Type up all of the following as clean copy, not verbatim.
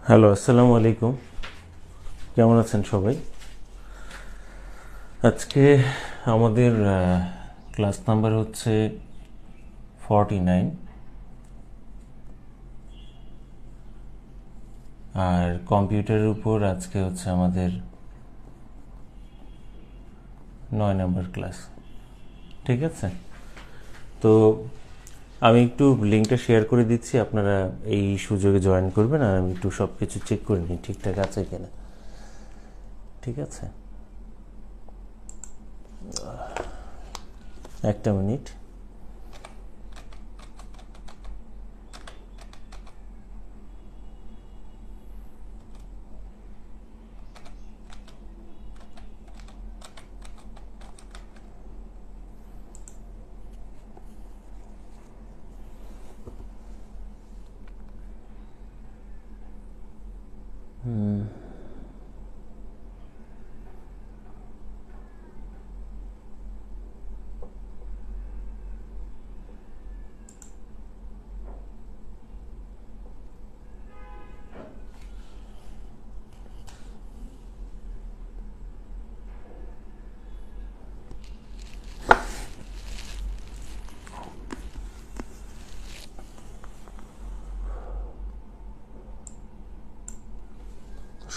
Hello, আসসালামু আলাইকুম। কেমন আছেন সবাই? আজকে আমাদের ক্লাস নাম্বার হচ্ছে 49, আর কম্পিউটারের উপর আজকে হচ্ছে আমাদের 9 নাম্বার ক্লাস। ঠিক আছে, তো আমি একটু লিঙ্কটা শেয়ার করে দিচ্ছি, আপনারা এই সুযোগে জয়েন করবেন, আর আমি একটু সব কিছু চেক করে নিই ঠিকঠাক আছে কিনা। ঠিক আছে, একটা মিনিট।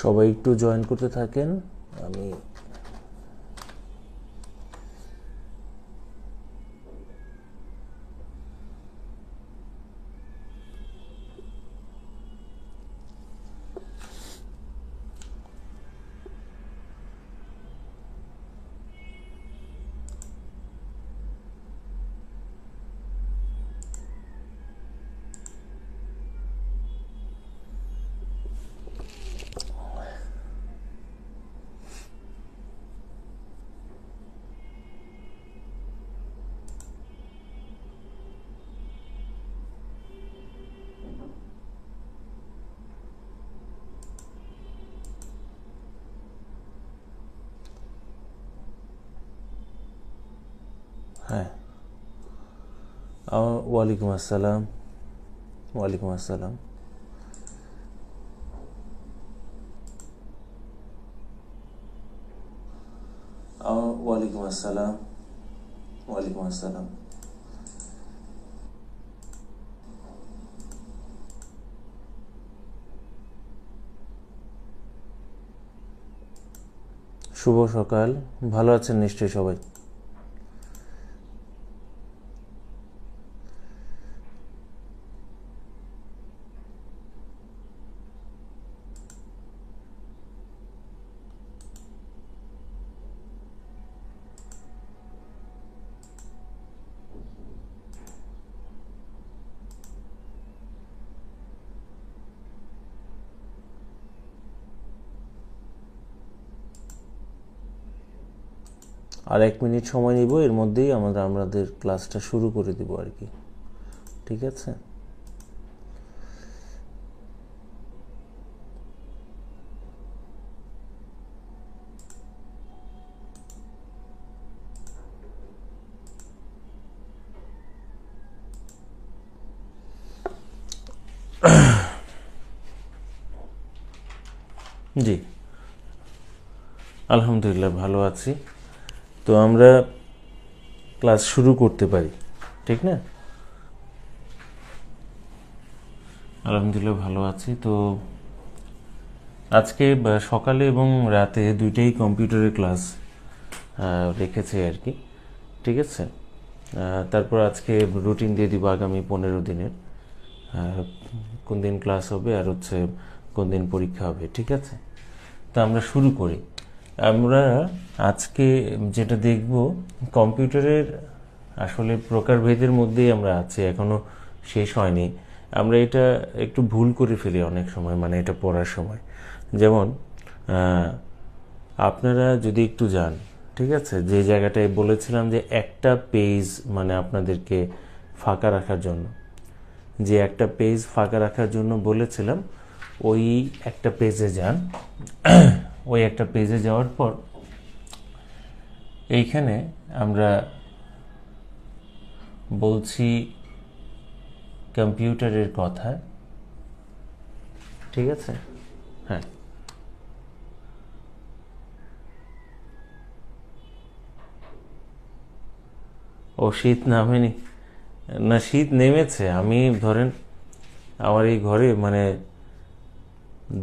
সবাই একটু জয়েন করতে থাকেন। আমি হ্যাঁ, ওয়ালাইকুম আসসালাম। ওয়ালাইকুম আসসালাম। ওয়ালাইকুম আসসালাম। ওয়ালাইকুম আসসালাম। শুভ সকাল। ভালো আছেন নিশ্চয়ই সবাই? আর 1 মিনিট সময় নিব, এর মধ্যেই আমাদের ক্লাসটা শুরু করে দিব আর কি। ঠিক আছে, জি আলহামদুলিল্লাহ ভালো আছি। তো আমরা ক্লাস শুরু করতে পারি, ঠিক না? আলহামদুলিল্লাহ ভালো আছি। তো আজকে সকালে এবং রাতে দুইটাই কম্পিউটারের ক্লাস রেখেছে আর কি। ঠিক আছে, তারপর আজকে রুটিন দিয়ে দিব আগামী 15 দিনের, কোন দিন ক্লাস হবে আর হচ্ছে কোন দিন পরীক্ষা হবে। ঠিক আছে, তা আমরা শুরু করি। আমরা আজকে যেটা দেখব, কম্পিউটারের আসলে প্রকারভেদের মধ্যেই আমরা আছি, এখনো শেষ হয়নি। আমরা এটা একটু ভুল করে ফেলি অনেক সময়, মানে এটা পড়ার সময়। যেমন আপনারা যদি একটু যান, ঠিক আছে, যে জায়গাটায় বলেছিলাম যে একটা পেজ মানে আপনাদেরকে ফাঁকা রাখার জন্য, যে একটা পেজ ফাঁকা রাখার জন্য বলেছিলাম, ওই একটা পেজে যান। ওই একটা পেজে যাওয়ার পর এইখানে আমরা বলছি কম্পিউটারের কথা। ঠিক আছে, হ্যাঁ, ও শীত নামেনি? না, শীত নেমেছে। আমি ধরেন আমার এই ঘরে মানে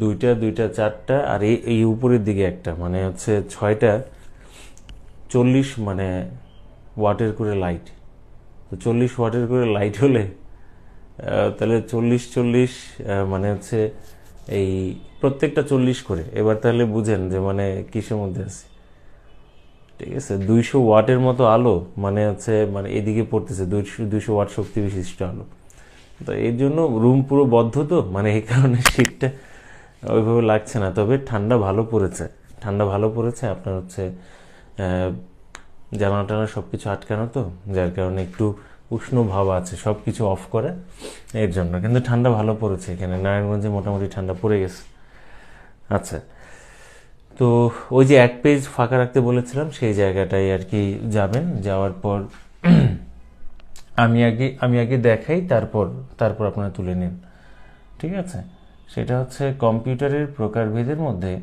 দুইটা দুইটা চারটা, আর এই উপরের দিকে একটা, মানে হচ্ছে 6টা 40 মানে ওয়াটের করে লাইট। তো 40 ওয়াটের করে লাইট হলে তাহলে 40 40 মানে হচ্ছে এই প্রত্যেকটা 40 করে। এবার তাহলে বুঝেন যে মানে কিসের মধ্যে আছে। ঠিক আছে, 200 ওয়াটের মতো আলো মানে হচ্ছে মানে এদিকে পড়তেছে, 200 ওয়াট শক্তি বিশিষ্ট আলো। তো এর জন্য রুম পুরো বদ্ধ, তো মানে এই কারণে শীতটা ওইভাবে লাগছে না। তবে ঠান্ডা ভালো পড়েছে, ঠান্ডা ভালো পড়েছে। আপনার হচ্ছে জানালা টানা সব কিছু আটকানো, তো যার কারণে একটু উষ্ণ ভাব আছে, সব কিছু অফ করে এর জন্য। কিন্তু ঠান্ডা ভালো পড়েছে, এখানে নারায়ণগঞ্জে মোটামুটি ঠান্ডা পড়ে গেছে। আচ্ছা, তো ওই যে 1 পেজ ফাঁকা রাখতে বলেছিলাম, সেই জায়গাটাই আর কি যাবেন। যাওয়ার পর আমি আগে দেখাই, তারপর তারপর আপনারা তুলে নিন। ঠিক আছে, সেটা হচ্ছে কম্পিউটারের প্রকারভেদের মধ্যে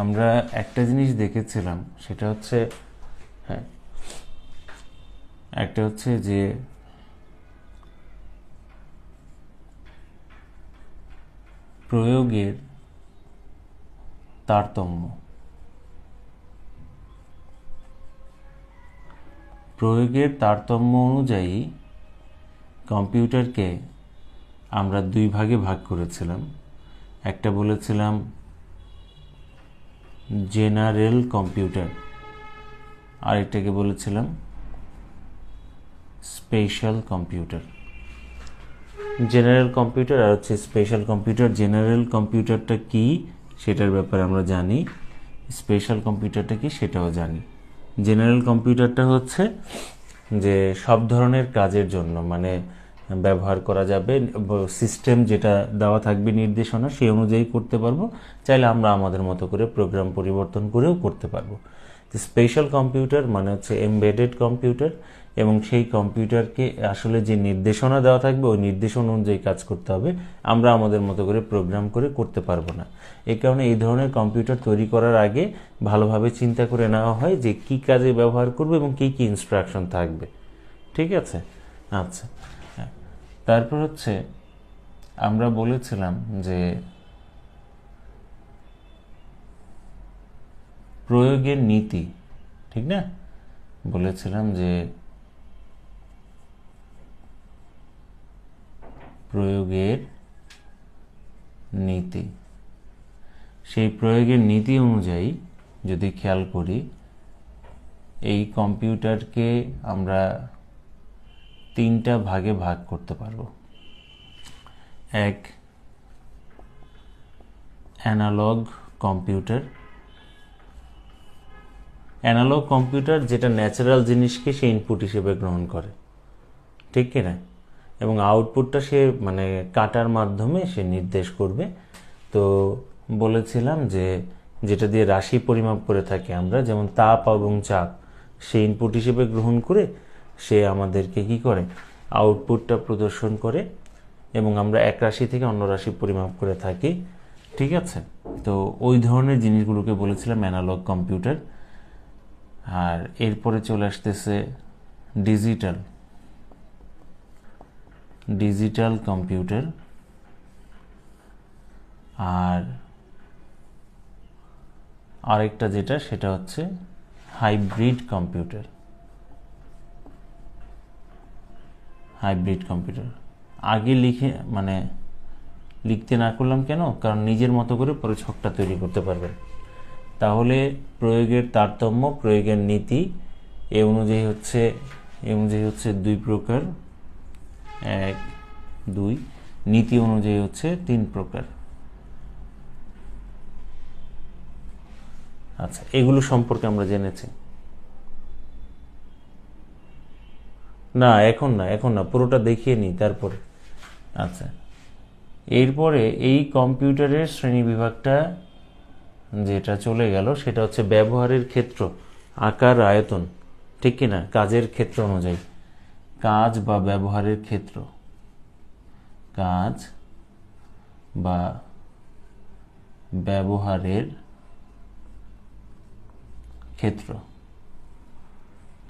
আমরা একটা জিনিস দেখেছিলাম, সেটা হচ্ছে হ্যাঁ, একটা হচ্ছে যে প্রয়োগের তারতম্য। প্রয়োগের তারতম্য অনুযায়ী কম্পিউটারকে আমরা 2 ভাগে ভাগ করেছিলাম। একটা বলেছিলাম জেনারেল কম্পিউটার, আরেকটাকে বলেছিলাম স্পেশাল কম্পিউটার। জেনারেল কম্পিউটার আর হচ্ছে স্পেশাল কম্পিউটার। জেনারেল কম্পিউটারটা কি সেটার ব্যাপারে আমরা জানি, স্পেশাল কম্পিউটারটা কি সেটাও জানি। জেনারেল কম্পিউটারটা হচ্ছে যে সব ধরনের কাজের জন্য মানে ব্যবহার করা যাবে, সিস্টেম যেটা দেওয়া থাকবে নির্দেশনা সেই অনুযায়ী করতে পারবো, চাইলে আমরা আমাদের মতো করে প্রোগ্রাম পরিবর্তন করেও করতে পারবো। স্পেশাল কম্পিউটার মানে হচ্ছে এমবেডেড কম্পিউটার, এবং সেই কম্পিউটারকে আসলে যে নির্দেশনা দেওয়া থাকবে ওই নির্দেশনা অনুযায়ী কাজ করতে হবে, আমরা আমাদের মতো করে প্রোগ্রাম করে করতে পারবো না। এই কারণে এই ধরনের কম্পিউটার তৈরি করার আগে ভালোভাবে চিন্তা করে নেওয়া হয় যে কি কাজে ব্যবহার করবে এবং কি কি ইনস্ট্রাকশন থাকবে। ঠিক আছে, আচ্ছা। তারপর হচ্ছে আমরা বলেছিলাম যে প্রয়োগের নীতি, ঠিক না? বলেছিলাম যে প্রয়োগের নীতি, সেই প্রয়োগের নীতি অনুযায়ী যদি খেয়াল করি, এই কম্পিউটারকে আমরা 3টা ভাগে ভাগ করতে পারবো। এক, অ্যানালগ কম্পিউটার। অ্যানালগ কম্পিউটার যেটা ন্যাচারাল জিনিসকে সে ইনপুট হিসেবে গ্রহণ করে, ঠিক কিনা, এবং আউটপুটটা সে মানে কাটার মাধ্যমে সে নির্দেশ করবে। তো বলেছিলাম যে যেটা দিয়ে রাশি পরিমাপ করে থাকি আমরা, যেমন তাপ এবং চাপ, সে ইনপুট হিসেবে গ্রহণ করে সে আমাদেরকে কি করে, আউটপুটটা প্রদর্শন করে, এবং আমরা এক রাশি থেকে অন্য রাশি পরিমাপ করে থাকি। ঠিক আছে, তো ওই ধরনের জিনিসগুলোকে বলেছিলাম অ্যানালগ কম্পিউটার। আর এরপরে চলে আসতেছে ডিজিটাল কম্পিউটার, আর আরেকটা যেটা সেটা হচ্ছে হাইব্রিড কম্পিউটার। আগে লিখতে না করলাম কেন, কারণ নিজের মতো করে পরে ছকটা তৈরি করতে পারবেন। তাহলে প্রয়োগের তারতম্য, প্রয়োগের নীতি এ অনুযায়ী হচ্ছে 2 প্রকার, 1 2, নীতি অনুযায়ী হচ্ছে 3 প্রকার। আচ্ছা, এগুলো সম্পর্কে আমরা জেনেছি। না এখন না, পুরোটা দেখিয়ে নিই তারপরে। আচ্ছা, এরপরে এই কম্পিউটারের শ্রেণীবিভাগটা যেটা চলে গেল সেটা হচ্ছে ব্যবহারের ক্ষেত্র, আকার, আয়তন, ঠিক কিনা, কাজের ক্ষেত্র অনুযায়ী। কাজ বা ব্যবহারের ক্ষেত্র, কাজ বা ব্যবহারের ক্ষেত্র।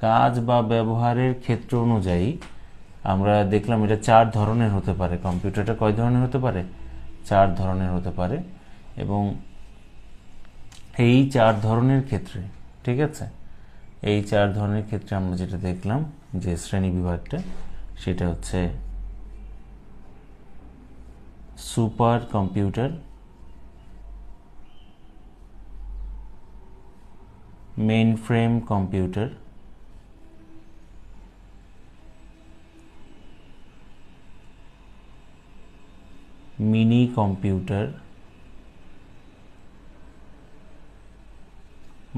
কাজ বা ব্যবহারের ক্ষেত্র অনুযায়ী আমরা দেখলাম এটা 4 ধরনের হতে পারে। কম্পিউটারটা কয় ধরনের হতে পারে? 4 ধরনের হতে পারে। এবং এই 4 ধরনের ক্ষেত্রে, ঠিক আছে, এই 4 ধরনের ক্ষেত্রে আমরা যেটা দেখলাম যে শ্রেণী বিভাগটা, সেটা হচ্ছে super computer, main frame computer, mini computer,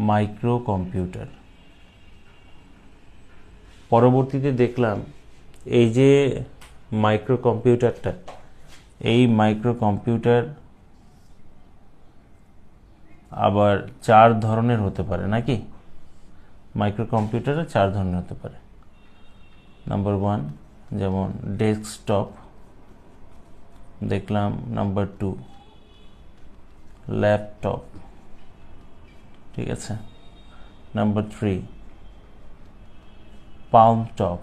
micro computer. পরবর্তীতে দেখলাম এই যে মাইক্রো কম্পিউটারটা, এই মাইক্রো কম্পিউটার আবার 4 ধরনের হতে পারে নাকি? মাইক্রো কম্পিউটারে 4 ধরনের হতে পারে। নাম্বার 1 যেমন ডেস্কটপ দেখলাম, নাম্বার 2 ল্যাপটপ, ঠিক আছে, নাম্বার 3 পালম টপ,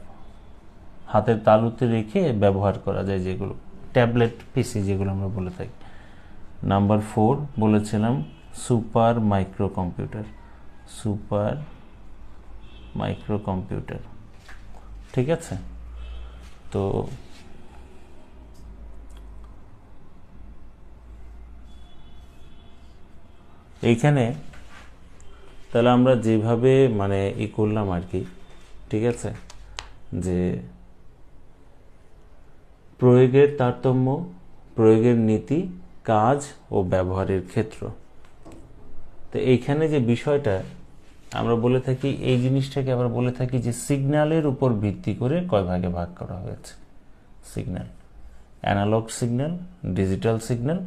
হাতের তালুতে রেখে ব্যবহার করা যায় যেগুলো, ট্যাবলেট পিসি যেগুলো আমরা বলে থাকি। নাম্বার 4 বলেছিলাম super micro computer, super micro computer, ঠিক আছে। তো এইখানে তাহলে আমরা যেভাবে মানে করলাম আর কি, ঠিক আছে, যে প্রয়োগের তারতম্য, প্রয়োগের নীতি, কাজ ও ব্যবহারের ক্ষেত্র। তো এইখানে যে বিষয়টা আমরা বলে থাকি, এই জিনিসটাকে আবার বলে থাকি যে সিগন্যালের উপর ভিত্তি করে কয় ভাগে ভাগ করা হয়েছে। Signal, analog signal, digital signal,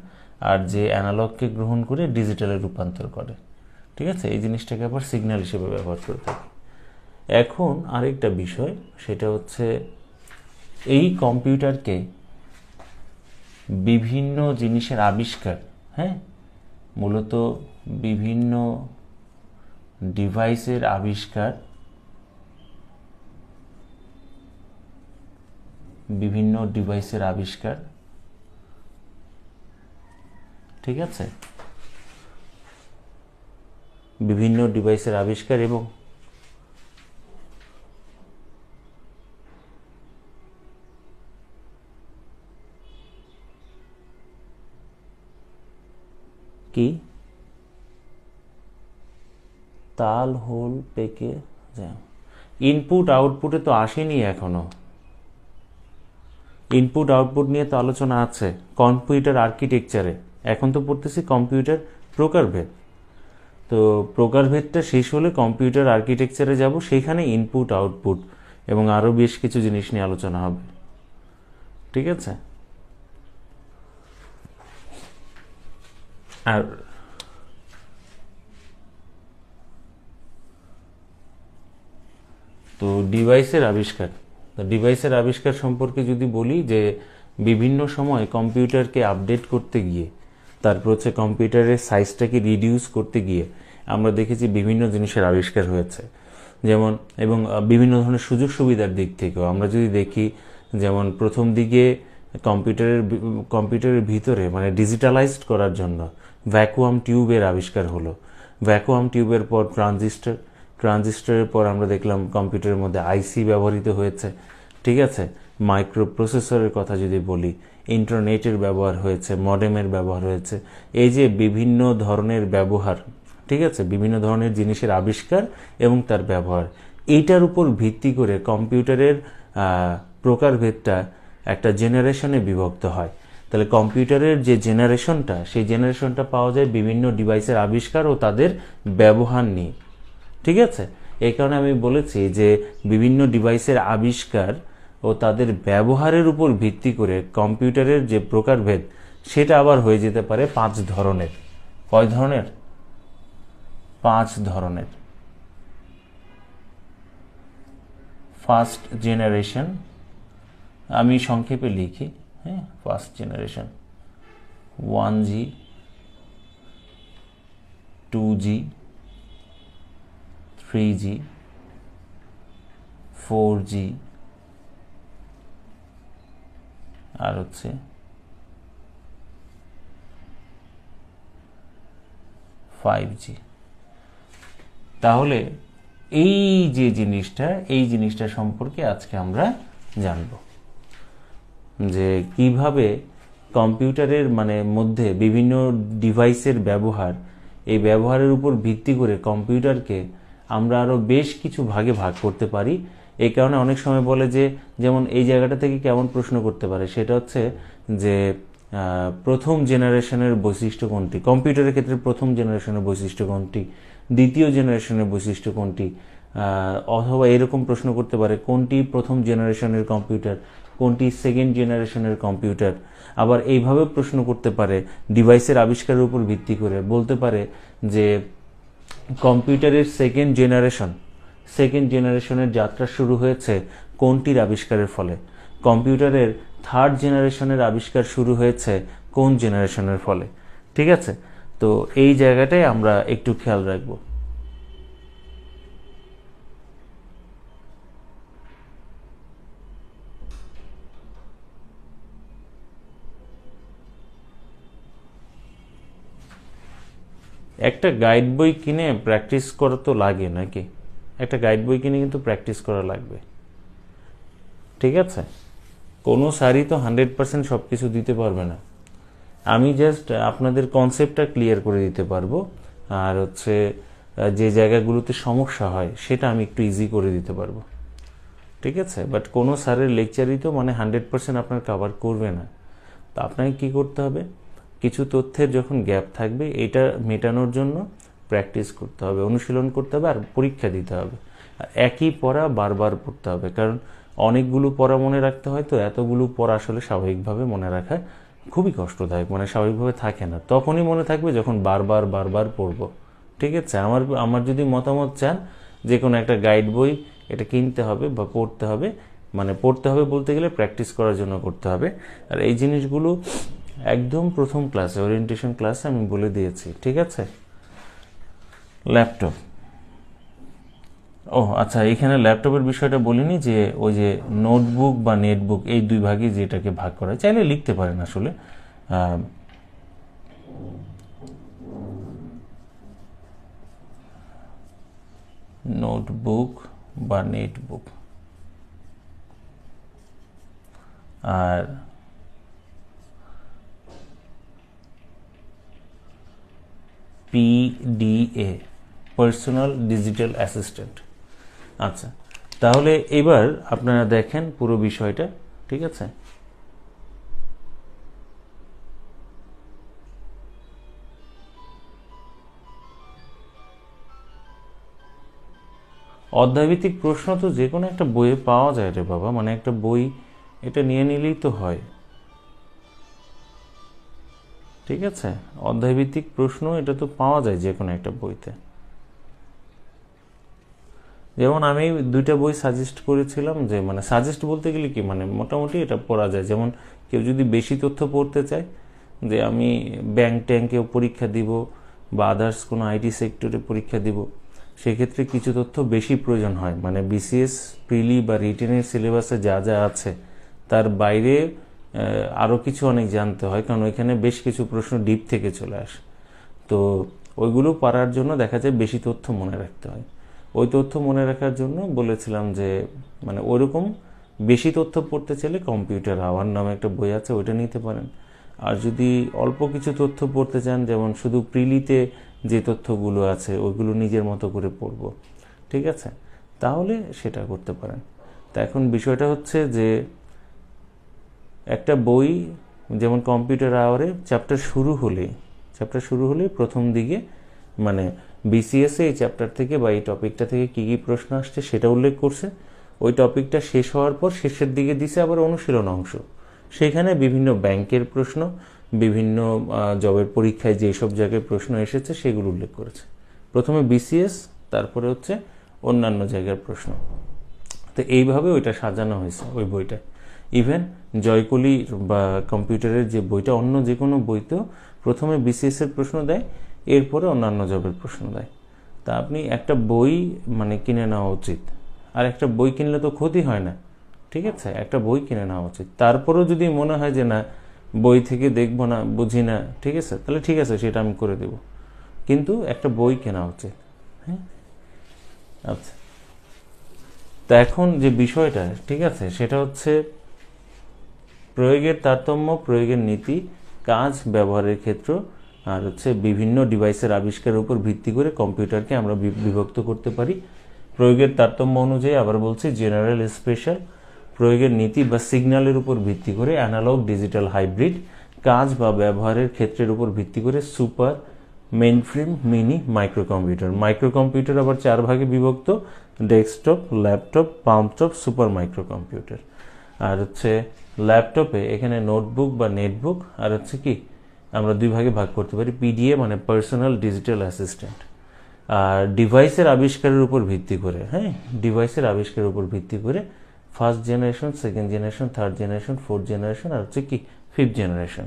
আর যে অ্যানালগকে গ্রহণ করে ডিজিটালে রূপান্তর করে, ঠিক আছে, এই জিনিসটাকে আবার সিগন্যাল হিসেবে ব্যবহার করে থাকি। এখন আরেকটা বিষয়, সেটা হচ্ছে এই কম্পিউটারকে বিভিন্ন জিনিসের আবিষ্কার, হ্যাঁ, মূলত বিভিন্ন ডিভাইসের আবিষ্কার, বিভিন্ন ডিভাইসের আবিষ্কার, ঠিক আছে, বিভিন্ন ডিভাইসের আবিষ্কার এবং কি তাল হোল পেকে যায়। ইনপুট আউটপুটে তো আসেনি এখনো, ইনপুট আউটপুট নিয়ে তো আলোচনা আছে কম্পিউটার আর্কিটেকচারে। এখন তো পড়তেছি কম্পিউটার প্রকারভেদ। তো প্রকারভেদটা শেষ হলে কম্পিউটার আর্কিটেকচারে যাব, সেইখানে ইনপুট আউটপুট এবং আরও বেশ কিছু জিনিস নিয়ে আলোচনা হবে, ঠিক আছে। আর তো ডিভাইসের আবিষ্কার, তো ডিভাইসের আবিষ্কার সম্পর্কে যদি বলি যে বিভিন্ন সময় কম্পিউটারকে আপডেট করতে গিয়ে, তারপর হচ্ছে কম্পিউটারের সাইজটাকে রিডিউস করতে গিয়ে আমরা দেখেছি বিভিন্ন জিনিসের আবিষ্কার হয়েছে। যেমন এবং বিভিন্ন ধরনের সুযোগ সুবিধার দিক থেকেও আমরা যদি দেখি, যেমন প্রথম দিকে কম্পিউটারের ভিতরে মানে ডিজিটালাইজড করার জন্য ভ্যাকুয়াম টিউবের আবিষ্কার হলো। ভ্যাকুয়াম টিউবের পর ট্রানজিস্টরের পর আমরা দেখলাম কম্পিউটারের মধ্যে আইসি ব্যবহৃত হয়েছে, ঠিক আছে। মাইক্রো প্রসেসরের কথা যদি বলি, ইন্টারনেটের ব্যবহার হয়েছে, মডেমের ব্যবহার হয়েছে। এই যে বিভিন্ন ধরনের ব্যবহার, ঠিক আছে, বিভিন্ন ধরনের জিনিসের আবিষ্কার এবং তার ব্যবহার, এইটার উপর ভিত্তি করে কম্পিউটারের প্রকারভেদটা একটা জেনারেশনে বিভক্ত হয়। তাহলে কম্পিউটারের যে জেনারেশনটা, সেই জেনারেশনটা পাওয়া যায় বিভিন্ন ডিভাইসের আবিষ্কার ও তাদের ব্যবহার নিয়ে, ঠিক আছে। এই কারণে আমি বলেছি যে বিভিন্ন ডিভাইসের আবিষ্কার ও তাদের ব্যবহারের উপর ভিত্তি করে কম্পিউটারের যে প্রকারভেদ, সেটা আবার হয়ে যেতে পারে 5 ধরনের। কয় ধরনের? 5 ধরনের। ফার্স্ট জেনারেশন, আমি সংক্ষেপে লিখি, হ্যাঁ, first generation 1G, 2G 3G 4G আর হচ্ছে 5G। তাহলে এই জিনিসটা সম্পর্কে আজকে আমরা জানব যে কিভাবে কম্পিউটারের মধ্যে বিভিন্ন ডিভাইসের ব্যবহার, এই ব্যবহারের উপর ভিত্তি করে কম্পিউটারকে আমরা আরো বেশ কিছু ভাগে ভাগ করতে পারি। এই কারণে অনেক সময় বলে যে, যেমন এই জায়গাটা থেকে কেমন প্রশ্ন করতে পারে, সেটা হচ্ছে যে প্রথম জেনারেশনের বৈশিষ্ট্য কোনটি, কম্পিউটারের ক্ষেত্রে প্রথম জেনারেশনের বৈশিষ্ট্য কোনটি, দ্বিতীয় জেনারেশনের বৈশিষ্ট্য কোনটি, অথবা এরকম প্রশ্ন করতে পারে কোনটি প্রথম জেনারেশনের কম্পিউটার, কোনটি সেকেন্ড জেনারেশনের কম্পিউটার। আবার এইভাবে প্রশ্ন করতে পারে ডিভাইসের আবিষ্কারের উপর ভিত্তি করে, বলতে পারে যে কম্পিউটারের সেকেন্ড জেনারেশনের যাত্রা শুরু হয়েছে কোনটির আবিষ্কারের ফলে, কম্পিউটারের থার্ড জেনারেশনের আবিষ্কার শুরু হয়েছে কোন জেনারেশনের ফলে। ঠিক আছে, তো এই জায়গাটাই আমরা একটু খেয়াল রাখবো। একটা গাইড বই কিনে প্র্যাকটিস করা তো লাগে নাকি, একটা গাইড বই কিনে কিন্তু প্র্যাকটিস করা লাগবে। ঠিক আছে, কোনো স্যারই তো 100% সব কিছু দিতে পারবে না। আমি জাস্ট আপনাদের কনসেপ্টটা ক্লিয়ার করে দিতে পারবো, আর হচ্ছে যে জায়গাগুলোতে সমস্যা হয় সেটা আমি একটু ইজি করে দিতে পারবো। ঠিক আছে, বাট কোনো স্যারের লেকচারই তো 100% আপনার কভার করবে না। তো আপনাকে কি করতে হবে, কিছু তথ্যের যখন গ্যাপ থাকবে এটা মেটানোর জন্য প্র্যাকটিস করতে হবে, অনুশীলন করতে হবে, আর পরীক্ষা দিতে হবে। একই পড়া বারবার পড়তে হবে, কারণ অনেকগুলো পড়া মনে রাখতে হয়, তো এতগুলো পড়া আসলে স্বাভাবিকভাবে মনে রাখা খুবই কষ্টদায়ক, স্বাভাবিকভাবে থাকে না। তখনই মনে থাকবে যখন বারবার পড়বো। ঠিক আছে, আমার যদি মতামত চান, যে কোনো একটা গাইড বই এটা কিনতে হবে বা পড়তে হবে, পড়তে হবে বলতে গেলে প্র্যাকটিস করার জন্য করতে হবে। আর এই জিনিসগুলো একদম প্রথম ক্লাসে, ওরিয়েন্টেশন ক্লাসে আমি বলে দিয়েছি। ঠিক আছে, ল্যাপটপ, আচ্ছা, এখানে ল্যাপটপের বিষয়টা বলিনি, যে ওই যে নোটবুক বা নেটবুক, এই দুই ভাগে যেটাকে ভাগ করা, চাইলে লিখতে পারেন আসলে। নোটবুক বা নেটবুক আর PDA, পার্সোনাল ডিজিটাল অ্যাসিস্ট্যান্ট। আচ্ছা, তাহলে এবার আপনারা দেখেন পুরো বিষয়টা। ঠিক আছে, অধ্যায়ভিত্তিক প্রশ্ন তো যে কোনো একটা বইয়ে পাওয়া যায় রে বাবা, একটা বই এটা নিয়ে নিলেই তো হয়। ঠিক আছে, অধ্যায়ভিত্তিক প্রশ্ন এটা তো পাওয়া যায় যে কোনো একটা বইতে। যেমন আমি দুইটা বই সাজেস্ট করেছিলাম, যে সাজেস্ট বলতে গেলে কি, মোটামুটি এটা পড়া যায়। যেমন কেউ যদি বেশি তথ্য পড়তে চায়, যে আমি ট্যাঙ্কেও পরীক্ষা দিব বা আদার্স কোনো আইটি সেক্টরে পরীক্ষা দিব, সেক্ষেত্রে কিছু তথ্য বেশি প্রয়োজন হয়, বিসিএস প্রিলি বা রিটেনের সিলেবাসে যা যা আছে তার বাইরে আরও কিছু অনেক জানতে হয়, কারণ ওইখানে বেশ কিছু প্রশ্ন ডিপ থেকে চলে আসে। তো ওইগুলো পারার জন্য দেখা যায় বেশি তথ্য মনে রাখতে হয়। ওই তথ্য মনে রাখার জন্য বলেছিলাম যে ওইরকম বেশি তথ্য পড়তে চাইলে কম্পিউটার আওয়ার নামে একটা বই আছে, ওইটা নিতে পারেন। আর যদি অল্প কিছু তথ্য পড়তে চান, যেমন শুধু প্রিলিতে যে তথ্যগুলো আছে ওইগুলো নিজের মতো করে পড়ব, ঠিক আছে, তাহলে সেটা করতে পারেন। তা এখন বিষয়টা হচ্ছে যে একটা বই যেমন কম্পিউটার আওয়ারে চ্যাপ্টার শুরু হলে প্রথম দিকে বিসিএসে এই চ্যাপ্টার থেকে বা এই টপিকটা থেকে কি কি প্রশ্ন আসছে সেটা উল্লেখ করছে। ওই টপিকটা শেষ হওয়ার পর শেষের দিকে দিছে আবার অনুশীলন অংশ, সেখানে বিভিন্ন ব্যাংকের প্রশ্ন, বিভিন্ন জবের পরীক্ষায় যেসব জায়গায় প্রশ্ন এসেছে সেগুলো উল্লেখ করেছে। প্রথমে বিসিএস, তারপরে হচ্ছে অন্যান্য জায়গার প্রশ্ন। তো এইভাবে ওইটা সাজানো হয়েছে ওই বইটা। ইভেন জয়কলি বা কম্পিউটারের যে বইটা, অন্য যে কোনো বইতেও প্রথমে বিসিএস এর প্রশ্ন দেয়, এরপরে অন্যান্য জবের প্রশ্ন দেয়। তা আপনি একটা বই মানে কিনে নেওয়া উচিত, আর একটা বই কিনলে তো ক্ষতি হয় না, ঠিক আছে, একটা বই কিনে নেওয়া উচিত। তারপরেও যদি মনে হয় যে না বই থেকে দেখবো না, বুঝি না, ঠিক আছে, তাহলে ঠিক আছে, সেটা আমি করে দেব, কিন্তু একটা বই কেনা উচিত। হ্যাঁ, আচ্ছা। তা এখন যে বিষয়টা, ঠিক আছে, সেটা হচ্ছে প্রয়োগের তারতম্য, প্রয়োগের নীতি, কাজ, ব্যবহারের ক্ষেত্র, আর হচ্ছে বিভিন্ন ডিভাইসের আবিষ্কারের উপর ভিত্তি করে কম্পিউটারকে আমরা বিভক্ত করতে পারি। প্রয়োগের তারতম্য অনুযায়ী আবার বলছি জেনারেল, স্পেশাল। প্রয়োগের নীতি বা সিগন্যালের উপর ভিত্তি করে অ্যানালগ, ডিজিটাল, হাইব্রিড। কাজ বা ব্যবহারের ক্ষেত্রের উপর ভিত্তি করে super, mainframe, mini, micro computer. Micro computer আবার 4 ভাগে বিভক্ত: desktop, laptop, palmtop, super micro computer. আর হচ্ছে ল্যাপটপে এখানে নোটবুক বা নেটবুক, আর হচ্ছে কি আমরা 2 ভাগে ভাগ করতে পারি, পিডিএ মানে পার্সোনাল ডিজিটাল অ্যাসিস্ট্যান্ট। আর ডিভাইসের আবিষ্কারের উপর ভিত্তি করে, হ্যাঁ, ডিভাইসের আবিষ্কারের উপর ভিত্তি করে first generation, second generation, third generation, fourth generation, আর হচ্ছে কি ফিফথ জেনারেশন।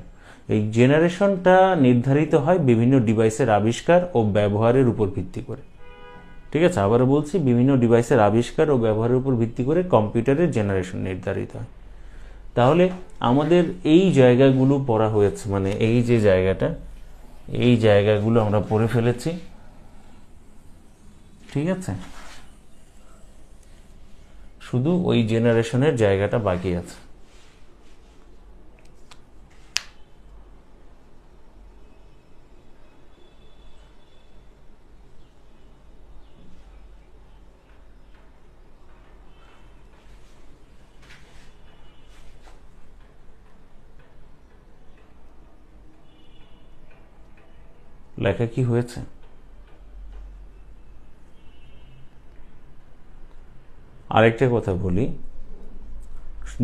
এই জেনারেশনটা নির্ধারিত হয় বিভিন্ন ডিভাইসের আবিষ্কার ও ব্যবহারের উপর ভিত্তি করে। ঠিক আছে, আবারও বলছি, বিভিন্ন ডিভাইসের আবিষ্কার ও ব্যবহারের উপর ভিত্তি করে কম্পিউটারের জেনারেশন নির্ধারিত হয়। তাহলে আমাদের এই জায়গাগুলো পড়া হয়েছে, মানে এই যে জায়গাটা, এই জায়গাগুলো আমরা পড়ে ফেলেছি, ঠিক আছে, শুধু ওই জেনারেশনের জায়গাটা বাকি আছে। লেখা কি হয়েছে? আরেকটা কথা বলি,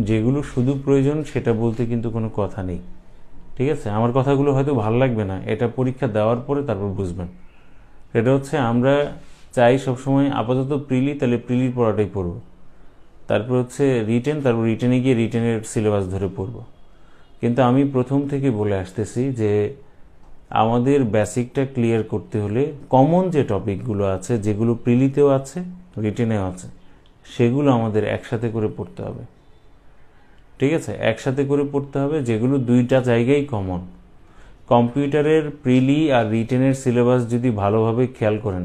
যেগুলো শুধু প্রয়োজন সেটা বলতে কিন্তু কোনো কথা নেই, ঠিক আছে। আমার কথাগুলো হয়তো ভালো লাগবে না, এটা পরীক্ষা দেওয়ার পরে তারপর বুঝবেন। এটা হচ্ছে আমরা চাই সবসময় আপাতত প্রিলি, তাহলে প্রিলির পড়াটাই পড়ব, তারপর হচ্ছে রিটেন, তারপর রিটেনে গিয়ে রিটেনের সিলেবাস ধরে পড়ব। কিন্তু আমি প্রথম থেকে বলে আসতেছি যে আমাদের বেসিকটা ক্লিয়ার করতে হলে কমন যে টপিকগুলো আছে, যেগুলো প্রিলিতেও আছে, রিটেনেও আছে, সেগুলো আমাদের একসাথে করে পড়তে হবে, ঠিক আছে, একসাথে করে পড়তে হবে, যেগুলো দুইটা জায়গায় কমন। কম্পিউটারের প্রিলি আর রিটেনের সিলেবাস যদি ভালোভাবে খেয়াল করেন,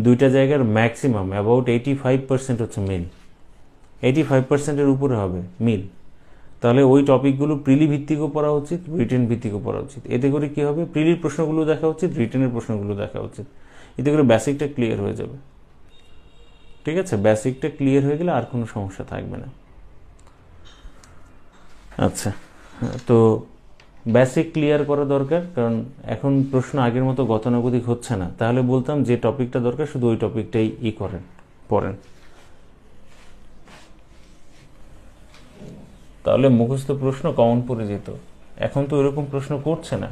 দুইটা জায়গার ম্যাক্সিমাম অ্যাবাউট 85% হচ্ছে মিল, 85%-এর উপরে হবে মিল। তাহলে ওই টপিকগুলো প্রিলি ভিত্তিকও পড়া উচিত, রিটেন ভিত্তিকও পড়া উচিত। এতে করে কি হবে, প্রিলির প্রশ্নগুলো দেখা উচিত, রিটেনের প্রশ্নগুলো দেখা উচিত। এতে করে বেসিকটা ক্লিয়ার হয়ে যাবে, ঠিক আছে। বেসিকটা ক্লিয়ার হয়ে গেলে আর কোনো সমস্যা থাকবে না। আচ্ছা, তো বেসিক ক্লিয়ার করা দরকার, কারণ এখন প্রশ্ন আগের মতো গতানুগতিক হচ্ছে না। তাহলে বলতাম যে টপিকটা দরকার শুধু ওই টপিকটাই করেন, পড়েন, তাহলে মুখস্থ প্রশ্ন কমন পড়ে যেত। এখন তো এরকম প্রশ্ন করছে না।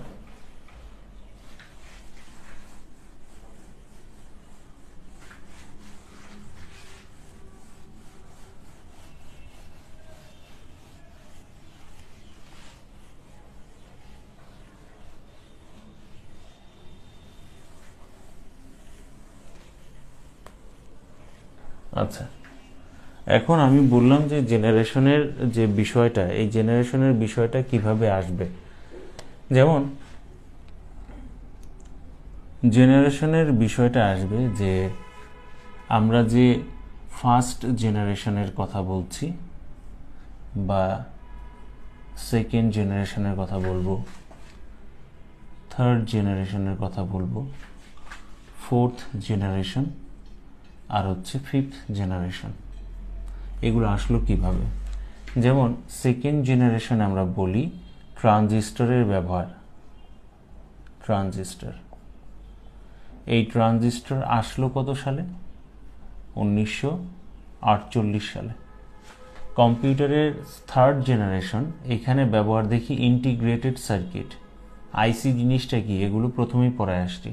আচ্ছা, এখন আমি বললাম যে জেনারেশনের যে বিষয়টা, এই জেনারেশনের বিষয়টা কিভাবে আসবে। যেমন জেনারেশনের বিষয়টা আসবে যে আমরা যে ফার্স্ট জেনারেশনের কথা বলছি, বা সেকেন্ড জেনারেশনের কথা বলবো, থার্ড জেনারেশনের কথা বলবো, ফোর্থ জেনারেশন, আর হচ্ছে ফিফথ জেনারেশন। এগুলো আসলো কিভাবে? যেমন সেকেন্ড জেনারেশন আমরা বলি ট্রানজিস্টরের ব্যবহার। ট্রানজিস্টর, এই ট্রানজিস্টর আসলো কত সালে? 1948 সালে। কম্পিউটারের থার্ড জেনারেশন, এখানে ব্যবহার দেখি ইন্টিগ্রেটেড সার্কিট। আইসি জিনিসটা কি, এগুলো প্রথমেই পড়ায় আসছি।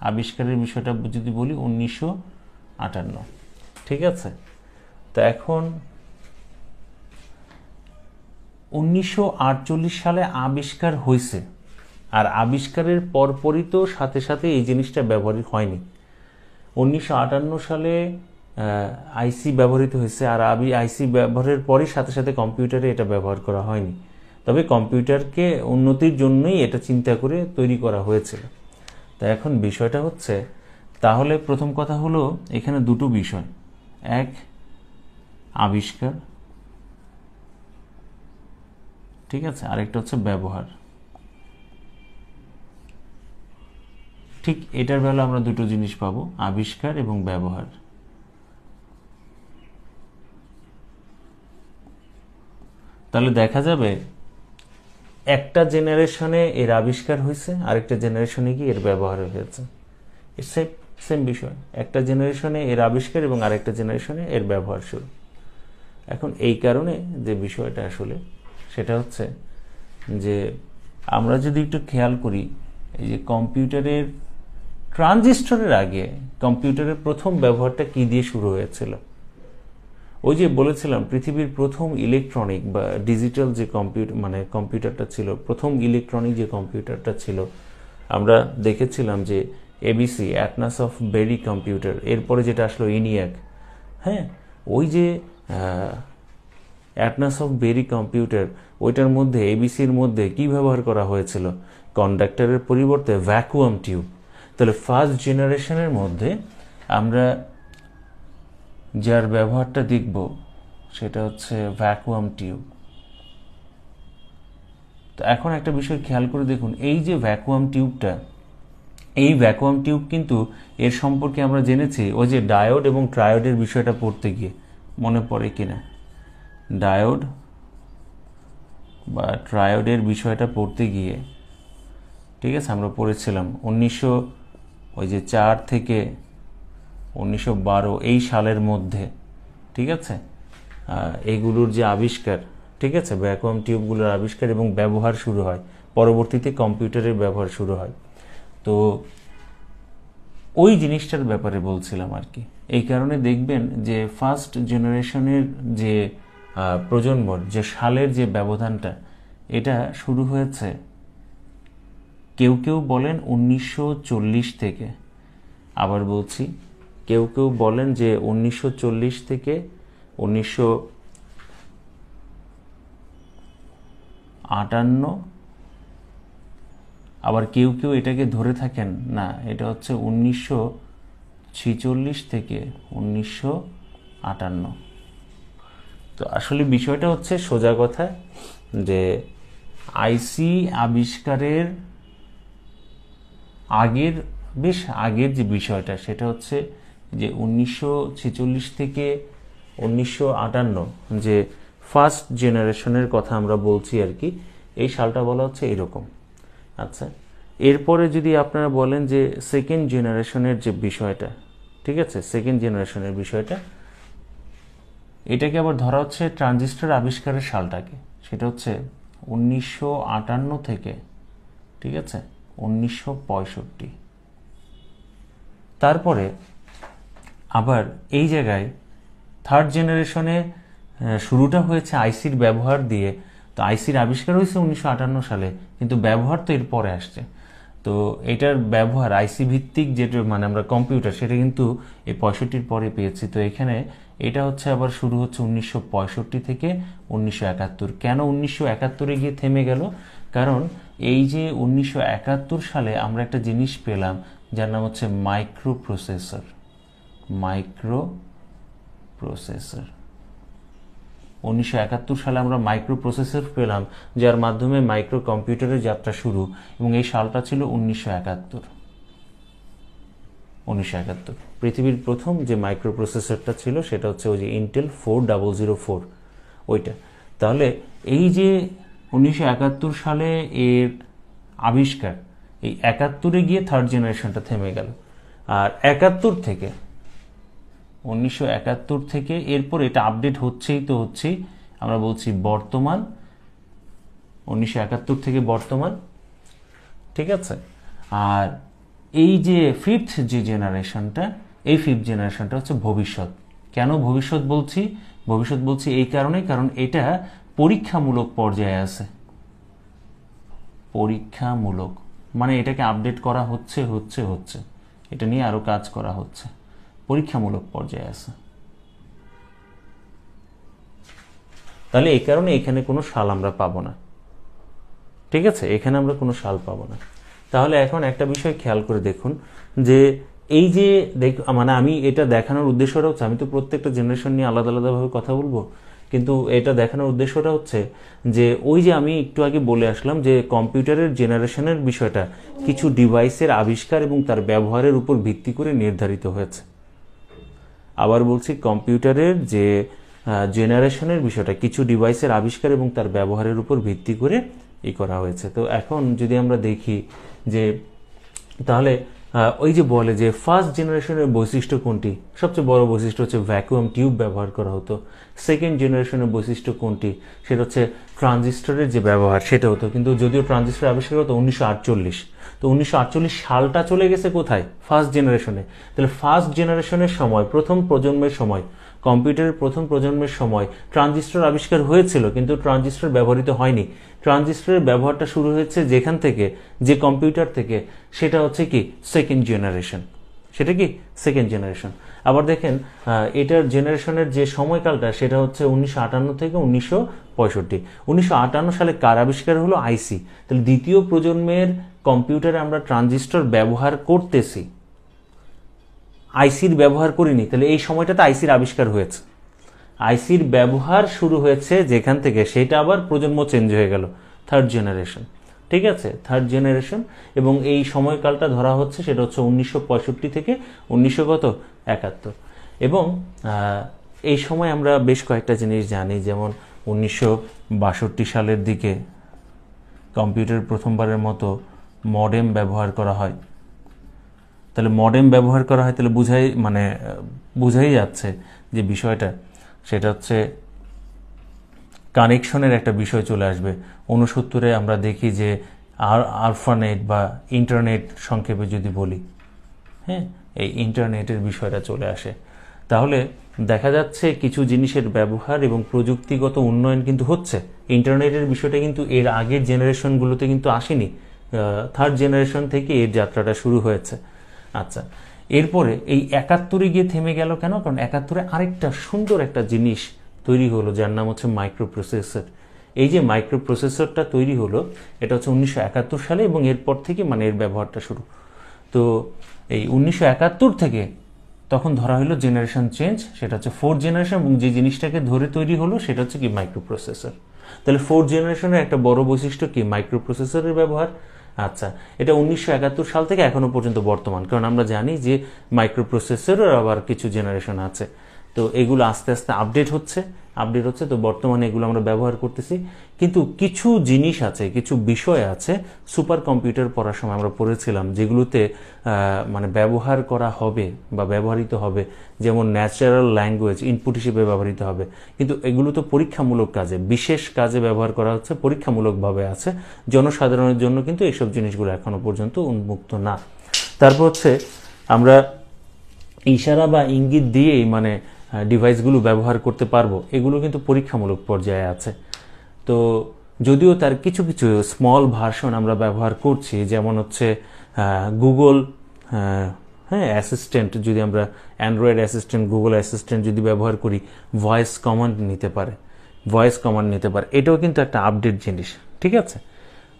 আবিষ্কারের বিষয়টা যদি বলি 1958, ঠিক আছে। তো এখন 1948 সালে আবিষ্কার হয়েছে, আর আবিষ্কারের পরপরই তো সাথে সাথে এই জিনিসটা ব্যবহার হয়নি। 1958 সালে আইসি ব্যবহৃত হয়েছে, আর আইসি ব্যবহারের পরই সাথে সাথে কম্পিউটারে এটা ব্যবহার করা হয়নি। তবে কম্পিউটারকে উন্নতির জন্যই এটা চিন্তা করে তৈরি করা হয়েছিল। তা এখন বিষয়টা হচ্ছে, তাহলে প্রথম কথা হলো এখানে দুটো বিষয়, এক আবিষ্কার, ঠিক আছে, আরেকটা হচ্ছে ব্যবহার। ঠিক এটার বেলা আমরা দুটো জিনিস পাবো, আবিষ্কার এবং ব্যবহার। তাহলে দেখা যাবে একটা জেনারেশনে এর আবিষ্কার হয়েছে, আরেকটা জেনারেশনে গিয়ে এর ব্যবহার হয়েছে। সেম বিষয়, একটা জেনারেশনে এর আবিষ্কার এবং আরেকটা জেনারেশনে এর ব্যবহার শুরু। এখন এই কারণে যে বিষয়টা আসলে সেটা হচ্ছে যে আমরা যদি একটু খেয়াল করি, এই যে কম্পিউটারের ট্রানজিস্টরের আগে কম্পিউটারের প্রথম ব্যবহারটা কি দিয়ে শুরু হয়েছিল? ওই যে বলেছিলাম পৃথিবীর প্রথম ইলেকট্রনিক বা ডিজিটাল যে কম্পিউটারটা ছিল, প্রথম ইলেকট্রনিক যে কম্পিউটারটা ছিল, আমরা দেখেছিলাম যে এবিসি, অ্যাটনাস অফ বেরি কম্পিউটার, এরপরে যেটা আসলো ইনিয়াক। হ্যাঁ, ওই যে অ্যাটনাস অফ বেরি কম্পিউটার, ওইটার মধ্যে এবিসির মধ্যে কি ব্যবহার করা হয়েছিল? কন্ডাক্টরের পরিবর্তে ভ্যাকুয়াম টিউব। তাহলে ফার্স্ট জেনারেশনের মধ্যে আমরা যার ব্যবহারটা দেখব সেটা হচ্ছে ভ্যাকুয়াম টিউব। তো এখন একটা বিষয় খেয়াল করে দেখুন, এই যে ভ্যাকুয়াম টিউবটা, এই ভ্যাকুয়াম টিউব কিন্তু এর সম্পর্কে আমরা জেনেছি ওই যে ডায়োড এবং ট্রায়োডের বিষয়টা পড়তে গিয়ে, মনে পড়ে কিনা? ডায়োড বা ট্রায়োডের বিষয়টা পড়তে গিয়ে, ঠিক আছে, আমরা পড়েছিলাম 1904 থেকে 1912 এই সালের মধ্যে, ঠিক আছে, এগুলোর যে আবিষ্কার, ঠিক আছে, ভ্যাকুয়াম টিউবগুলোর আবিষ্কার এবং ব্যবহার শুরু হয়, পরবর্তীতে কম্পিউটারের ব্যবহার শুরু হয়। তো ওই জিনিসটার ব্যাপারে বলছিলাম আর কি। এই কারণে দেখবেন যে ফার্স্ট জেনারেশনের যে প্রজন্মর যে সালের যে ব্যবধানটা, এটা শুরু হয়েছে কেউ কেউ বলেন 1940 থেকে, আবার বলছি কেউ কেউ বলেন যে 1940 থেকে 1958, আবার কেউ কেউ এটাকে ধরে থাকেন না, এটা হচ্ছে 1946 থেকে 1958। তো আসলে বিষয়টা হচ্ছে সোজা কথা যে আইসি আবিষ্কারের বেশ আগের যে বিষয়টা সেটা হচ্ছে যে 1946 থেকে 1958 যে ফার্স্ট জেনারেশনের কথা আমরা বলছি আর কি, এই সালটা বলা হচ্ছে এরকম। আচ্ছা, এরপরে যদি আপনারা বলেন যে সেকেন্ড জেনারেশনের যে বিষয়টা, ঠিক আছে, সেকেন্ড জেনারেশনের বিষয়টা, এটাকে আবার ধরা হচ্ছে ট্রানজিস্টর আবিষ্কারের সালটাকে, সেটা হচ্ছে 1958 থেকে, ঠিক আছে, 1965। তারপরে আবার এই জায়গায় থার্ড জেনারেশনে শুরুটা হয়েছে আইসির ব্যবহার দিয়ে। তো আইসির আবিষ্কার হয়েছে 1958 সালে, কিন্তু ব্যবহার তো এর পরে আসছে। তো এটার ব্যবহার আইসি ভিত্তিক যেটা আমরা কম্পিউটার, সেটা কিন্তু এই 65 পরে পেয়েছি। তো এখানে এটা হচ্ছে আবার শুরু হচ্ছে 1965 থেকে 1971। কেন 1971 গিয়ে থেমে গেল? কারণ এই যে 1971 সালে আমরা একটা জিনিস পেলাম যার নাম হচ্ছে মাইক্রো প্রসেসর। 1971 সালে আমরা মাইক্রো প্রসেসর পেলাম, যার মাধ্যমে মাইক্রো কম্পিউটারের যাত্রা শুরু, এবং এই সালটা ছিল 1971। পৃথিবীর প্রথম যে মাইক্রো প্রসেসরটা ছিল সেটা হচ্ছে ওই যে ইন্টেল 4004, ওইটা। তাহলে এই যে 1971 সালে এর আবিষ্কার, এই 71 গিয়ে থার্ড জেনারেশনটা থেমে গেল। আর 1971 থেকে এরপর এটা আপডেট হচ্ছেই তো হচ্ছেই, আমরা বলছি বর্তমান, 1971 থেকে বর্তমান, ঠিক আছে। আর এই যে ফিফথ যে জেনারেশনটা, এই ফিফথ জেনারেশনটা হচ্ছে ভবিষ্যৎ। কেন ভবিষ্যৎ বলছি? ভবিষ্যৎ বলছি এই কারণে, কারণ এটা পরীক্ষামূলক পর্যায়ে আছে। পরীক্ষামূলক মানে এটাকে আপডেট করা হচ্ছে, এটা নিয়ে আরো কাজ করা হচ্ছে, পরীক্ষামূলক পর্যায়ে আছে। তাহলে এই কারণে এখানে কোনো সাল আমরা পাবো না, ঠিক আছে, এখানে আমরা কোনো সাল পাবো না। তাহলে এখন একটা বিষয় খেয়াল করে দেখুন যে এই যে মানে আমি এটা দেখানোর উদ্দেশ্যটা হচ্ছে, আমি তো প্রত্যেকটা জেনারেশন নিয়ে আলাদা আলাদাভাবে কথা বলবো, কিন্তু এটা দেখানোর উদ্দেশ্যটা হচ্ছে যে ওই যে আমি একটু আগে বলে আসলাম যে কম্পিউটারের জেনারেশনের বিষয়টা কিছু ডিভাইসের আবিষ্কার এবং তার ব্যবহারের উপর ভিত্তি করে নির্ধারিত হয়েছে। আবার বলছি, কম্পিউটারের যে জেনারেশনের বিষয়টা কিছু ডিভাইসের আবিষ্কার এবং তার ব্যবহারের উপর ভিত্তি করে করা হয়েছে। তো এখন যদি আমরা দেখি যে তাহলে ওই যে বলে যে ফার্স্ট জেনারেশনের বৈশিষ্ট্য কোনটি, সবচেয়ে বড় বৈশিষ্ট্য হচ্ছে ভ্যাকুয়াম টিউব ব্যবহার করা হতো। সেকেন্ড জেনারেশনের বৈশিষ্ট্য কোনটি, সেটা হচ্ছে ট্রানজিস্টরের যে ব্যবহার সেটা হতো, কিন্তু যদিও ট্রানজিস্টর আবিষ্কার হতো 1948, তো 1948 সালটা চলে গেছে কোথায়, ফার্স্ট জেনারেশনে। তাহলে ফার্স্ট জেনারেশনের সময়, প্রথম প্রজন্মের সময়, কম্পিউটারের প্রথম প্রজন্মের সময় ট্রানজিস্টর আবিষ্কার হয়েছিল, কিন্তু ট্রানজিস্টর ব্যবহৃত হয়নি। ট্রানজিস্টরের ব্যবহারটা শুরু হয়েছে যেখান থেকে, যে কম্পিউটার থেকে, সেটা হচ্ছে কি সেকেন্ড জেনারেশন, সেটা কি সেকেন্ড জেনারেশন। আবার দেখেন এটার জেনারেশনের যে সময়কালটা সেটা হচ্ছে 1958 থেকে 1965। 1958 সালে কার আবিষ্কার হলো, আইসি। তাহলে দ্বিতীয় প্রজন্মের কম্পিউটারে আমরা ট্রানজিস্টর ব্যবহার করতেছি, আইসির ব্যবহার করিনি। তাহলে এই সময়টাতে আইসির আবিষ্কার হয়েছে, আইসির ব্যবহার শুরু হয়েছে যেখান থেকে, সেটা আবার প্রজন্ম চেঞ্জ হয়ে গেল, থার্ড জেনারেশন, ঠিক আছে, থার্ড জেনারেশন। এবং এই সময়কালটা ধরা হচ্ছে সেটা হচ্ছে 1965 থেকে 1971। এবং এই সময় আমরা বেশ কয়েকটা জিনিস জানি, যেমন 1962 সালের দিকে কম্পিউটার প্রথমবারের মতো মডেম ব্যবহার করা হয়। তাহলে মডেম ব্যবহার করা হয়, তাহলে বুঝাই যাচ্ছে যে বিষয়টা সেটা হচ্ছে কানেকশনের একটা বিষয় চলে আসবে। 69-এ আমরা দেখি যে আরফানেট বা ইন্টারনেট সংক্ষেপে যদি বলি, হ্যাঁ, এই ইন্টারনেটের বিষয়টা চলে আসে। তাহলে দেখা যাচ্ছে কিছু জিনিসের ব্যবহার এবং প্রযুক্তিগত উন্নয়ন কিন্তু হচ্ছে। ইন্টারনেটের বিষয়টা কিন্তু এর আগের জেনারেশনগুলোতে কিন্তু আসেনি, থার্ড জেনারেশন থেকে এর যাত্রাটা শুরু হয়েছে। আচ্ছা, এরপরে এই 71-এ গিয়ে থেমে গেল কেন? কারণ 71-এ আরেকটা সুন্দর একটা জিনিস তৈরি হলো যার নাম হচ্ছে মাইক্রোপ্রসেসর। এই যে মাইক্রোপ্রসেসরটা তৈরি হলো এটা হচ্ছে 1971 সালে, এবং এরপর থেকে এর ব্যবহারটা শুরু। তো এই 1971 থেকে তখন ধরা হলো জেনারেশন চেঞ্জ, সেটা হচ্ছে ফোর্থ জেনারেশন, এবং যে জিনিসটাকে ধরে তৈরি হলো সেটা হচ্ছে কি মাইক্রোপ্রসেসর। তাহলে ফোর্থ জেনারেশনের একটা বড় বৈশিষ্ট্য কি মাইক্রোপ্রসেসরের ব্যবহার। আচ্ছা, এটা 1971 সাল থেকে এখনো পর্যন্ত বর্তমান, কারণ আমরা জানি যে মাইক্রোপ্রসেসরের আবার কিছু জেনারেশন আছে, তো এগুলো আস্তে আস্তে আপডেট হচ্ছে। তো বর্তমানে এগুলো আমরা ব্যবহার করতেছি। কিন্তু কিছু জিনিস আছে, কিছু বিষয় আছে সুপার কম্পিউটার পড়ার সময় আমরা পড়েছিলাম, যেগুলোতে ব্যবহার করা হবে বা ব্যবহৃত হবে, যেমন ন্যাচারাল ল্যাঙ্গুয়েজ ইনপুট হিসেবে ব্যবহৃত হবে, কিন্তু এগুলো তো পরীক্ষামূলক কাজে, বিশেষ কাজে ব্যবহার করা হচ্ছে, পরীক্ষামূলকভাবে আছে। জনসাধারণের জন্য কিন্তু এইসব জিনিসগুলো এখনো পর্যন্ত উন্মুক্ত না। তারপর হচ্ছে আমরা ইশারা বা ইঙ্গিত দিয়েই ডিভাইসগুলো ব্যবহার করতে পারবো, এগুলো কিন্তু পরীক্ষামূলক পর্যায়ে আছে। তো যদিও তার কিছু কিছু স্মল ভার্সন আমরা ব্যবহার করছি, যেমন হচ্ছে গুগল অ্যাসিস্ট্যান্ট, যদি আমরা অ্যান্ড্রয়েড অ্যাসিস্ট্যান্ট, গুগল অ্যাসিস্ট্যান্ট যদি ব্যবহার করি, ভয়েস কমান্ড নিতে পারে, এটাও কিন্তু একটা আপডেট জিনিস, ঠিক আছে।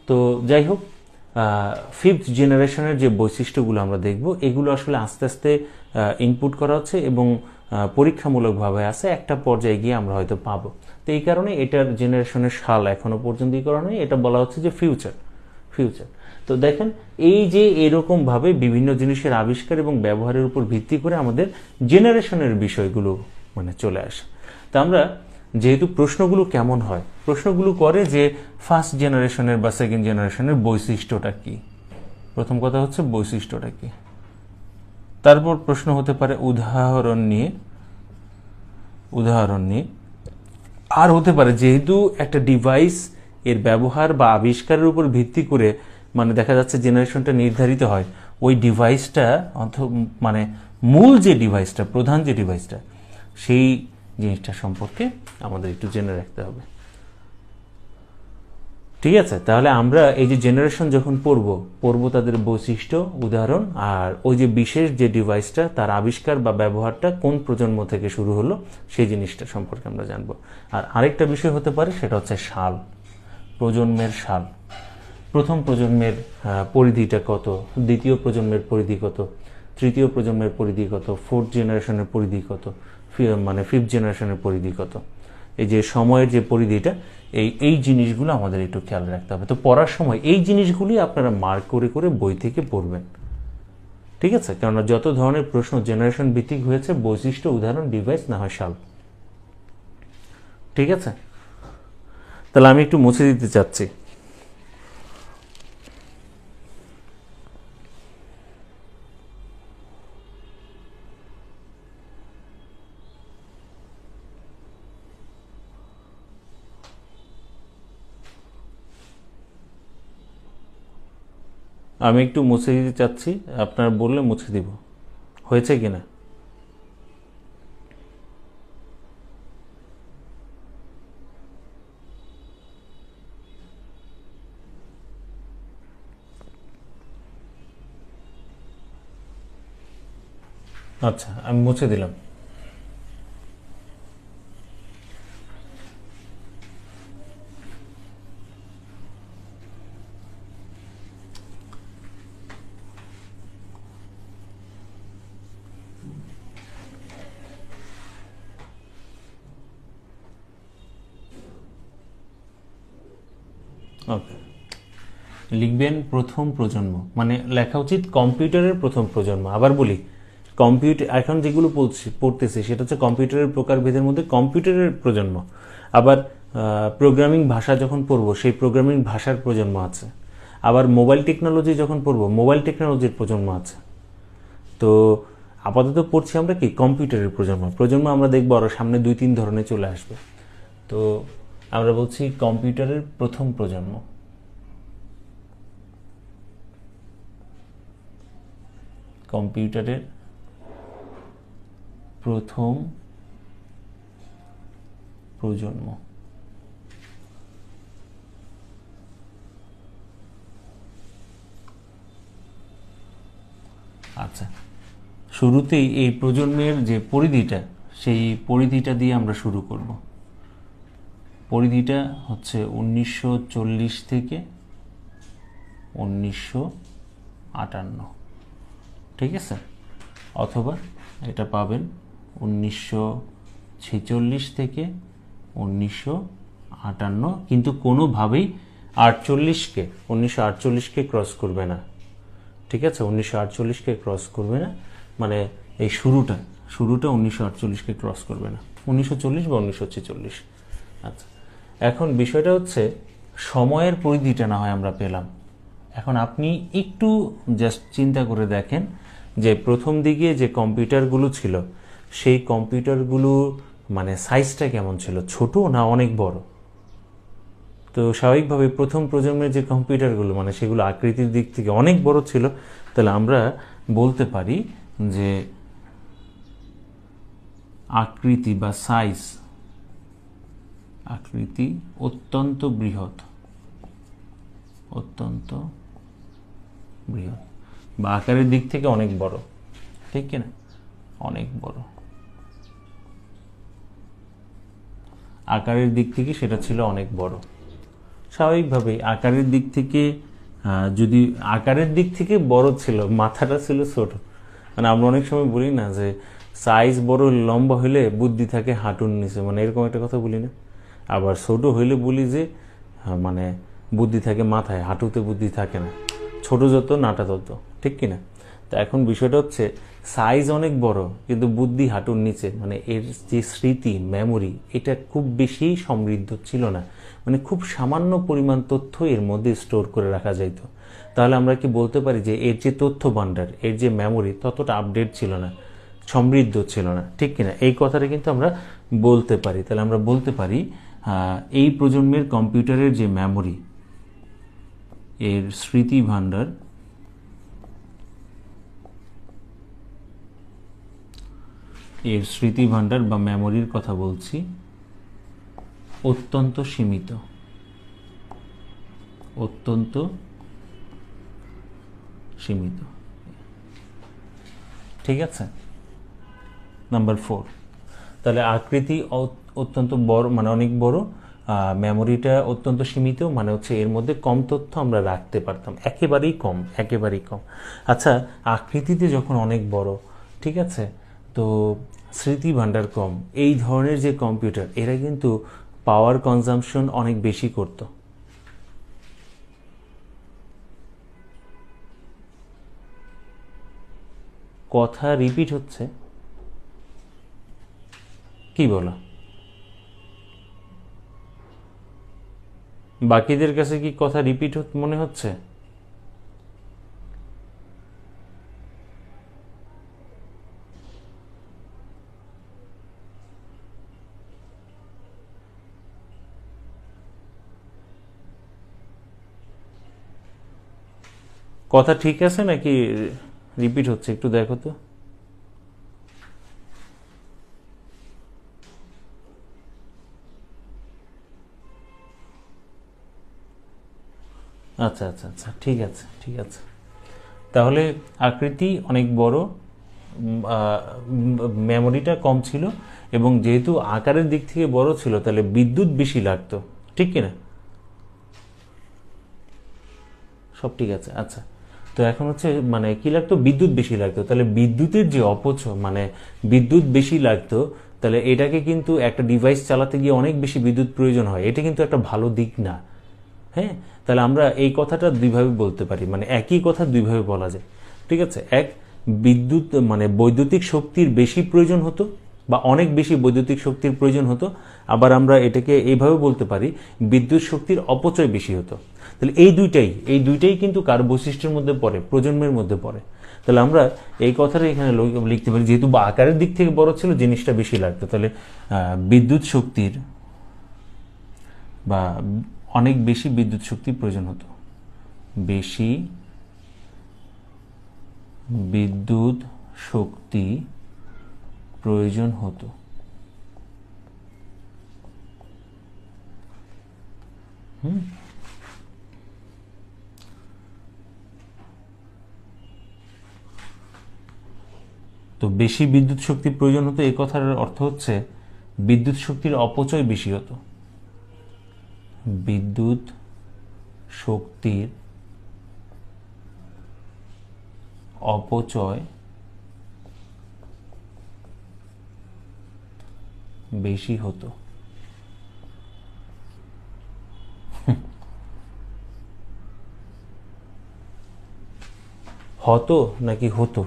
তো যাই হোক, ফিফথ জেনারেশনের যে বৈশিষ্ট্যগুলো আমরা দেখব, এগুলো আসলে আস্তে আস্তে ইনপুট করা হচ্ছে এবং পরীক্ষামূলকভাবে আছে, একটা পর্যায়ে গিয়ে আমরা হয়তো পাবো। তো এই কারণে এটার জেনারেশনের সাল এখনো পর্যন্ত করা নেই, এটা বলা হচ্ছে যে ফিউচার। তো দেখেন, এই যে এরকম ভাবে বিভিন্ন জিনিসের আবিষ্কার এবং ব্যবহারের উপর ভিত্তি করে আমাদের জেনারেশনের বিষয়গুলো চলে আসে। তো আমরা যেহেতু প্রশ্নগুলো কেমন হয়, প্রশ্নগুলো করে যে ফার্স্ট জেনারেশনের বা সেকেন্ড জেনারেশনের বৈশিষ্ট্যটা কি, প্রথম কথা হচ্ছে বৈশিষ্ট্যটা কি। তারপর প্রশ্ন হতে পারে উদাহরণ নিয়ে, আর হতে পারে যেহেতু একটা ডিভাইস এর ব্যবহার বা আবিষ্কারের উপর ভিত্তি করে দেখা যাচ্ছে জেনারেশনটা নির্ধারিত হয়, ওই ডিভাইসটা মূল যে ডিভাইসটা, প্রধান যে ডিভাইসটা, সেই জিনিসটা সম্পর্কে আমাদের একটু জেনে রাখতে হবে। ঠিক আছে, তাহলে আমরা এই যে জেনারেশন যখন পড়বো তাদের বৈশিষ্ট্য, উদাহরণ, আর ওই যে বিশেষ যে ডিভাইসটা তার আবিষ্কার বা ব্যবহারটা কোন প্রজন্ম থেকে শুরু হলো সেই জিনিসটা সম্পর্কে আমরা জানবো। আর আরেকটা বিষয় হতে পারে সেটা হচ্ছে সাল, প্রজন্মের সাল। প্রথম প্রজন্মের পরিধিটা কত, দ্বিতীয় প্রজন্মের পরিধি কত, তৃতীয় প্রজন্মের পরিধি কত, ফোর্থ জেনারেশনের পরিধি কত, মানে ফিফথ জেনারেশনের পরিধি কত, এই যে সময়ের যে পরিধিটা, এই জিনিসগুলো আমাদের একটু খেয়াল রাখতে হবে। তো পড়ার সময় এই জিনিসগুলি আপনারা মার্ক করে করে বই থেকে পড়বেন, ঠিক আছে? কেননা যত ধরনের প্রশ্ন জেনারেশন ভিত্তিক হয়েছে, বৈশিষ্ট্য, উদাহরণ, ডিভাইস, না হয় সাল। ঠিক আছে, তাহলে আমি একটু মুছে দিতে চাচ্ছি। আমি একটু মুছে দিতে চাচ্ছি, আপনার বললে মুছে দিব, হয়েছে কিনা? আচ্ছা, আমি মুছে দিলাম। ওকে, লিখবেন প্রথম প্রজন্ম, মানে লেখা উচিত কম্পিউটারের প্রথম প্রজন্ম। আবার বলি, কম্পিউটার এখন যেগুলো পড়তেছি সেটা হচ্ছে কম্পিউটারের প্রকারভেদের মধ্যে কম্পিউটারের প্রজন্ম। আবার প্রোগ্রামিং ভাষা যখন পড়বো সেই প্রোগ্রামিং ভাষার প্রজন্ম আছে। আবার মোবাইল টেকনোলজি যখন পড়বো মোবাইল টেকনোলজির প্রজন্ম আছে। তো আপাতত পড়ছি আমরা কি কম্পিউটারের প্রজন্ম আমরা দেখবো আরও সামনে 2-3 ধরনের চলে আসবে। তো আমরা বলছি কম্পিউটারের প্রথম প্রজন্ম। কম্পিউটারের প্রথম প্রজন্ম। আচ্ছা, শুরুতেই এই প্রজন্মের যে পরিধিটা, সেই পরিধিটা দিয়ে আমরা শুরু করব। পরিধিটা হচ্ছে 1940 থেকে 1958, ঠিক আছে? অথবা এটা পাবেন 1946 থেকে 1958, কিন্তু কোনোভাবেই 1948কে ক্রস করবে না, ঠিক আছে? 1948কে ক্রস করবে না, মানে এই শুরুটা 1948কে ক্রস করবে না, 1940 বা 1946। আচ্ছা, এখন বিষয়টা হচ্ছে সময়ের পরিধিটা না হয় আমরা পেলাম। এখন আপনি একটু জাস্ট চিন্তা করে দেখেন যে প্রথম দিকে যে কম্পিউটারগুলো ছিল সেই কম্পিউটারগুলো মানে সাইজটা কেমন ছিল, ছোট না অনেক বড়? তো স্বাভাবিকভাবে প্রথম প্রজন্মের যে কম্পিউটারগুলো মানে সেগুলো আকৃতির দিক থেকে অনেক বড় ছিল। তাহলে আমরা বলতে পারি যে আকৃতি বা সাইজ, আকৃতি অত্যন্ত বৃহৎ, অত্যন্ত বৃহৎ, বা আকারের দিক থেকে অনেক বড়, ঠিক কিনা? অনেক বড় আকারের দিক থেকে সেটা ছিল অনেক বড়। স্বাভাবিকভাবেই আকারের দিক থেকে যদি আকারের দিক থেকে বড় ছিল, মাথাটা ছিল ছোট। মানে আমরা অনেক সময় বলি না যে সাইজ বড় লম্বা হইলে বুদ্ধি থাকে হাঁটুর নিচে, মানে এরকম একটা কথা বলি না? আবার ছোট হইলে বলি যে মানে বুদ্ধি থাকে মাথায়, হাঁটুতে বুদ্ধি থাকে না। ছোট যত নাটা তত, ঠিক কিনা? তো এখন বিষয়টা হচ্ছে সাইজ অনেক বড় কিন্তু বুদ্ধি হাঁটুর নিচে, মানে এর যে স্মৃতি, মেমোরি, এটা খুব বেশি সমৃদ্ধ ছিল না। মানে খুব সামান্য পরিমাণ তথ্য এর মধ্যে স্টোর করে রাখা যাইত। তাহলে আমরা কি বলতে পারি যে এর যে তথ্য ভাণ্ডার, এর যে মেমোরি, ততটা আপডেট ছিল না, সমৃদ্ধ ছিল না, ঠিক কিনা? এই কথাটা কিন্তু আমরা বলতে পারি। তাহলে আমরা বলতে পারি এই প্রজন্মের কম্পিউটারের যে মেমোরি, এর স্মৃতি ভাণ্ডার, এর স্মৃতি ভাণ্ডার বা মেমোরির কথা বলছি, অত্যন্ত সীমিত। অত্যন্ত সীমিত। ঠিক আছে, নাম্বার 4। তাহলে আকৃতি অত্যন্ত বড় মানে অনেক বড়, মেমোরিটা অত্যন্ত সীমিত, মানে হচ্ছে এর মধ্যে কম তথ্য আমরা রাখতে পারতাম, একেবারেই কম, একেবারেই কম। আচ্ছা, আকৃতিতে যখন অনেক বড়, ঠিক আছে, তো স্মৃতি ভাণ্ডার কম, এই ধরনের যে কম্পিউটার এরা কিন্তু পাওয়ার কনজাম্পশন অনেক বেশি করত। কথা রিপিট হচ্ছে, কি বলো? বাকিদের কাছে কি কথা রিপিট মনে হচ্ছে? কথা ঠিক আছে নাকি রিপিট হচ্ছে, একটু দেখো তো। আচ্ছা আচ্ছা আচ্ছা, ঠিক আছে ঠিক আছে। তাহলে আকৃতি অনেক বড়, মেমোরিটা কম ছিল, এবং যেহেতু আকারের দিক থেকে বড় ছিল তাহলে বিদ্যুৎ বেশি লাগতো, ঠিক কিনা? সব ঠিক আছে। আচ্ছা, তো এখন হচ্ছে মানে কি লাগতো, বিদ্যুৎ বেশি লাগতো। তাহলে বিদ্যুতের যে অপচয়, মানে বিদ্যুৎ বেশি লাগতো, তাহলে এটাকে কিন্তু একটা ডিভাইস চালাতে গিয়ে অনেক বেশি বিদ্যুৎ প্রয়োজন হয়, এটা কিন্তু একটা ভালো দিক না। হ্যাঁ, তাহলে আমরা এই কথাটা দুইভাবে বলতে পারি, মানে একই কথা দুইভাবে বলা যায়। ঠিক আছে, এক, বিদ্যুৎ মানে বৈদ্যুতিক শক্তির বেশি প্রয়োজন হতো, বা অনেক বেশি বৈদ্যুতিক শক্তির প্রয়োজন হতো। আবার আমরা এটাকে এইভাবে বলতে পারি, বিদ্যুৎ শক্তির অপচয় বেশি হতো। তাহলে এই দুইটাই কিন্তু কার বৈশিষ্ট্যের মধ্যে পড়ে, প্রজন্মের মধ্যে পড়ে। তাহলে আমরা এই কথাটা এখানে লিখতে পারি, যেহেতু বা আকারের দিক থেকে বড় ছিল, জিনিসটা বেশি লাগতো, তাহলে বিদ্যুৎ শক্তির বা অনেক বেশি বিদ্যুৎ শক্তির প্রয়োজন হতো, বেশি বিদ্যুৎ শক্তি প্রয়োজন হতো। তো বেশি বিদ্যুৎ শক্তির প্রয়োজন হতো, এই কথার অর্থ হচ্ছে বিদ্যুৎ শক্তির অপচয় বেশি হতো। বিদ্যুৎ শক্তির অপচয় বেশি হতো। হতো নাকি হতো?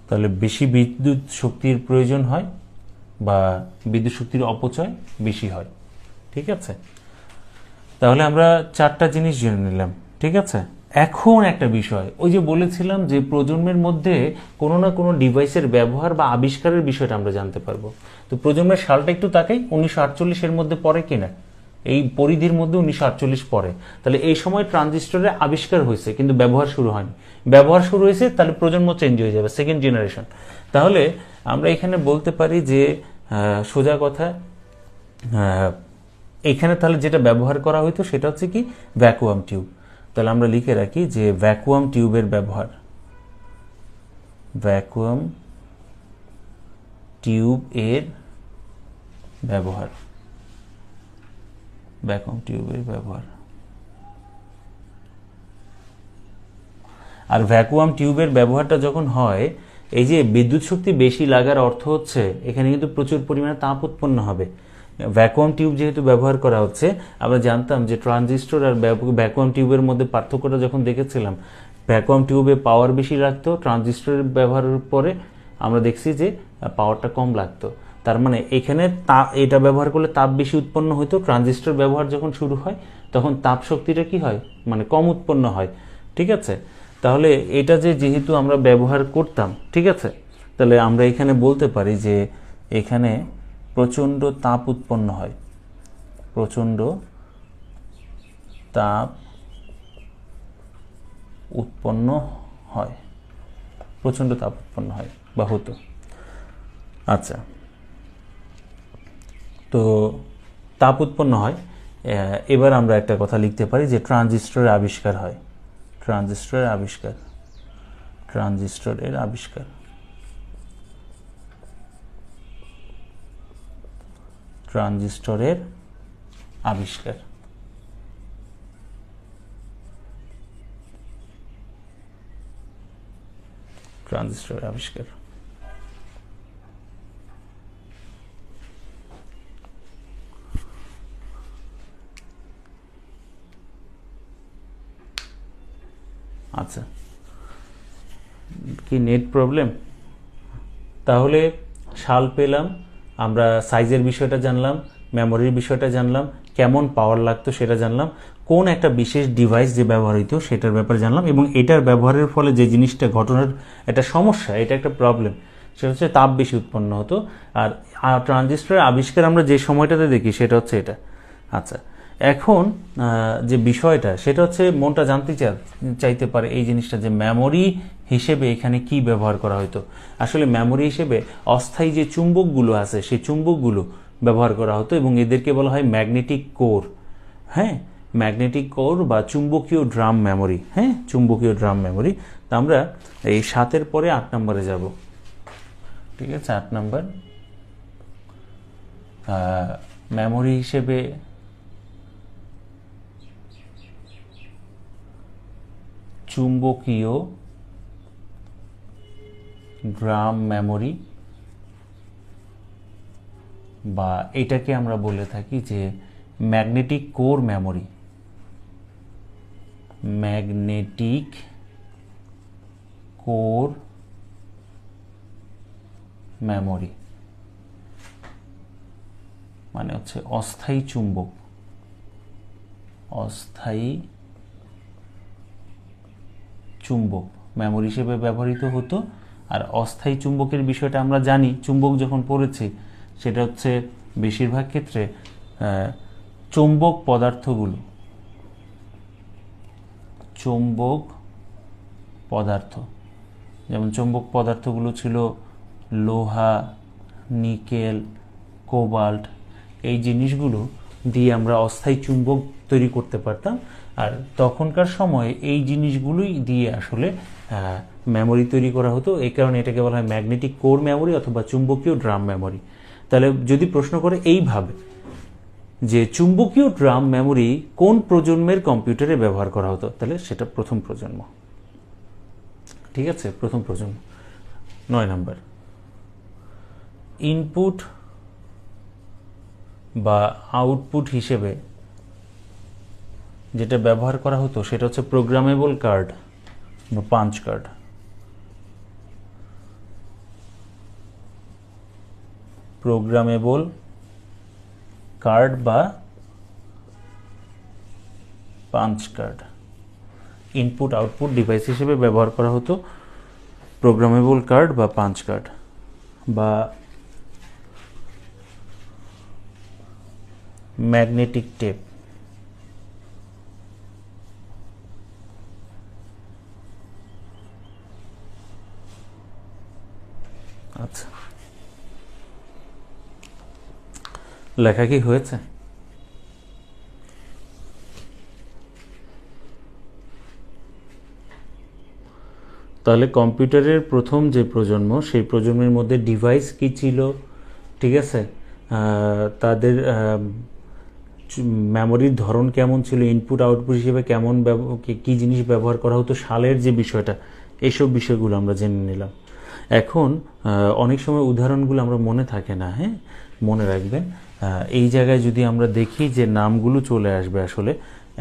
তাহলে বেশি বিদ্যুৎ শক্তির প্রয়োজন হয় বা বিদ্যুৎ শক্তির অপচয় বেশি হয়। ঠিক আছে, তাহলে আমরা 4টা জিনিস জেনে নিলাম। ঠিক আছে, এখন একটা বিষয়, ওই যে বলেছিলাম যে প্রজন্মের মধ্যে কোনো না কোনো ডিভাইসের ব্যবহার বা আবিষ্কারের বিষয়টা আমরা জানতে পারবো। তো প্রজন্মের সালটা একটু তাকাই, 1948-এর মধ্যে পড়ে কিনা, এই পরিধির মধ্যে 1948 পড়ে। তাহলে এই সময় ট্রানজিস্টরের আবিষ্কার হয়েছে কিন্তু ব্যবহার শুরু হয়নি। ব্যবহার শুরু হয়েছে, তাহলে প্রজন্ম চেঞ্জ হয়ে যাবে, সেকেন্ড জেনারেশন। তাহলে আমরা এখানে বলতে পারি যে সোজা কথা, এখানে তাহলে যেটা ব্যবহার করা হইতো সেটা হচ্ছে কি, ভ্যাকুয়াম টিউব। তাহলে আমরা লিখে রাখি যে ভ্যাকুয়াম টিউবের ব্যবহার, ভ্যাকুয়াম টিউব এর ব্যবহার, ভ্যাকুয়াম টিউবের ব্যবহার। আর ভ্যাকুয়াম টিউবের ব্যবহারটা যখন হয়, এই যে বিদ্যুৎ শক্তি বেশি লাগার অর্থ হচ্ছে এখানে কিন্তু প্রচুর পরিমাণে তাপ উৎপন্ন হবে। ভ্যাকুয়াম টিউব যেহেতু ব্যবহার করা হচ্ছে, আমরা জানতাম যে ট্রানজিস্টর আর ভ্যাকুয়াম টিউবের মধ্যে পার্থক্যটা যখন দেখেছিলাম, ভ্যাকুয়াম টিউবে পাওয়ার বেশি লাগতো, ট্রানজিস্টরের ব্যবহারের পরে আমরা দেখছি যে পাওয়ারটা কম লাগতো। তার মানে এখানে এটা ব্যবহার করলে তাপ বেশি উৎপন্ন হতো, ট্রানজিস্টর ব্যবহার যখন শুরু হয় তখন তাপ শক্তিটা কি হয়, মানে কম উৎপন্ন হয়। ঠিক আছে, তাহলে এটা যেহেতু আমরা ব্যবহার করতাম, ঠিক আছে, তাহলে আমরা এখানে বলতে পারি যে এখানে প্রচণ্ড তাপ উৎপন্ন হয়, প্রচণ্ড তাপ উৎপন্ন হয়, প্রচণ্ড তাপ উৎপন্ন হয় বা হতো। আচ্ছা, তো তাপ উৎপন্ন হয়। এবার আমরা একটা কথা লিখতে পারি যে ট্রানজিস্টরের আবিষ্কার হয়। ট্রানজিস্টরের আবিষ্কার, ট্রানজিস্টরের আবিষ্কার, ট্রানজিস্টরের আবিষ্কার। ট্রানজিস্টরের আবিষ্কার। আচ্ছা, কি নেট প্রবলেম? তাহলে সাল পেলাম, আমরা সাইজের বিষয়টা জানলাম, মেমোরির বিষয়টা জানলাম, কেমন পাওয়ার লাগতো সেটা জানলাম, কোন একটা বিশেষ ডিভাইস যে ব্যবহৃত সেটার ব্যাপারে জানলাম, এবং এটার ব্যবহারের ফলে যে জিনিসটা ঘটনার একটা সমস্যা, এটা একটা প্রবলেম, সেটা হচ্ছে তাপ বেশি উৎপন্ন হতো। আর ট্রানজিস্টরের আবিষ্কার আমরা যে সময়টাতে দেখি সেটা হচ্ছে এটা। আচ্ছা, এখন যে বিষয়টা সেটা হচ্ছে মনটা জানতে চাইতে পারে এই জিনিসটা যে মেমোরি হিসেবে এখানে কি ব্যবহার করা হতো। আসলে মেমোরি হিসেবে অস্থায়ী যে চুম্বকগুলো আছে সেই চুম্বকগুলো ব্যবহার করা হতো, এবং এদেরকে বলা হয় ম্যাগনেটিক কোর। হ্যাঁ, ম্যাগনেটিক কোর বা চুম্বকীয় ড্রাম মেমোরি। হ্যাঁ, চুম্বকীয় ড্রাম মেমোরি। তা আমরা এই 7-এর পরে 8 নম্বরে যাব। ঠিক আছে, 8 নম্বর মেমোরি হিসেবে চুম্বকীয় ড্রাম মেমোরি, বা এটাকে আমরা বলে থাকি যে magnetic core memory. Magnetic core memory মানে হচ্ছে অস্থায়ী চুম্বক, অস্থায়ী চুম্বক মেমোরি হিসেবে ব্যবহৃত হতো। আর অস্থায়ী চুম্বকের বিষয়টা আমরা জানি, চুম্বক যখন পড়েছি সেটা হচ্ছে বেশিরভাগ ক্ষেত্রে চৌম্বক পদার্থগুলো, চৌম্বক পদার্থ, যেমন চৌম্বক পদার্থগুলো ছিল লোহা, নিকেল, কোবাল্ট, এই জিনিসগুলো দিয়ে আমরা অস্থায়ী চুম্বক তৈরি করতে পারতাম। আর তখনকার সময়ে এই জিনিসগুলোই দিয়ে আসলে মেমোরি তৈরি করা হতো। এই কারণে এটাকে বলা হয় ম্যাগনেটিক কোর মেমোরি অথবা চুম্বকীয় ড্রাম মেমোরি। তাহলে যদি প্রশ্ন করে এইভাবে যে চুম্বকীয় ড্রাম মেমোরি কোন প্রজন্মের কম্পিউটারে ব্যবহার করা হতো, তাহলে সেটা প্রথম প্রজন্ম। ঠিক আছে, প্রথম প্রজন্ম। 9 নম্বর ইনপুট বা আউটপুট হিসেবে যেটা ব্যবহার করা হতো সেটা হচ্ছে প্রোগ্রামেবল কার্ড বা পাঞ্চ কার্ড। প্রোগ্রামেবল কার্ড বা punch card input output device হিসেবে ব্যবহার করা হতো প্রোগ্রামেবল কার্ড বা পাঞ্চ কার্ড বা ম্যাগনেটিক টেপ। আচ্ছা, লেখা কি হয়েছে? তাহলে কম্পিউটারের প্রথম যে প্রজন্ম সেই প্রজন্মের মধ্যে ডিভাইস কি ছিল, ঠিক আছে, তাদের মেমোরির ধরন কেমন ছিল, ইনপুট আউটপুট হিসেবে কেমন কি জিনিস ব্যবহার করা হতো, সালের যে বিষয়টা, এইসব বিষয়গুলো আমরা জেনে নিলাম। এখন অনেক সময় উদাহরণগুলো আমরা মনে থাকে না। হ্যাঁ, মনে রাখবেন এই জায়গায় যদি আমরা দেখি যে নামগুলো চলে আসবে আসলে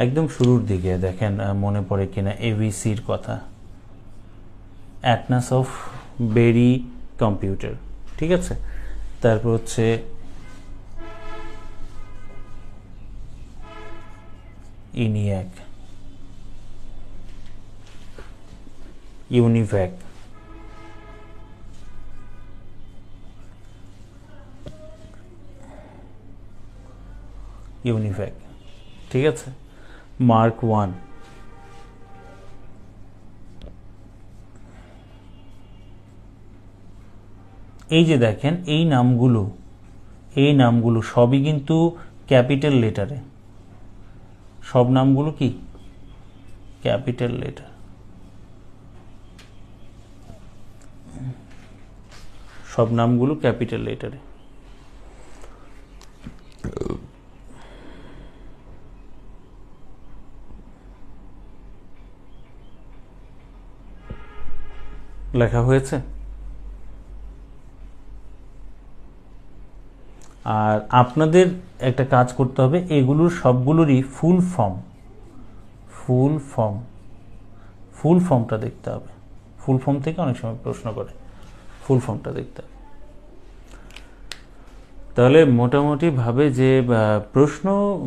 একদম শুরুর দিকে, দেখেন মনে পড়ে কিনা এভিসির কথা, অ্যাটনাস অফ বেরি কম্পিউটার। ঠিক আছে, তারপর হচ্ছে ইনিয়াক, ইউনিভ্যাক, ইউনিভ্যাক। ঠিক আছে, মার্ক 1, এই যে দেখেন এই নামগুলো সবই কিন্তু ক্যাপিটাল লেটারে, সব নামগুলো কি ক্যাপিটাল লেটার, সব নামগুলো ক্যাপিটাল লেটারে। লেখা হয়েছে। আর আপনাদের একটা কাজ করতে হবে, এগুলোর সবগুলোরই ফুল ফর্মটা দেখতে হবে। ফুল ফর্ম থেকে অনেক সময় প্রশ্ন করে, ফুল ফর্মটা দেখতে হবে। তাহলে মোটামুটি ভাবে যে প্রশ্ন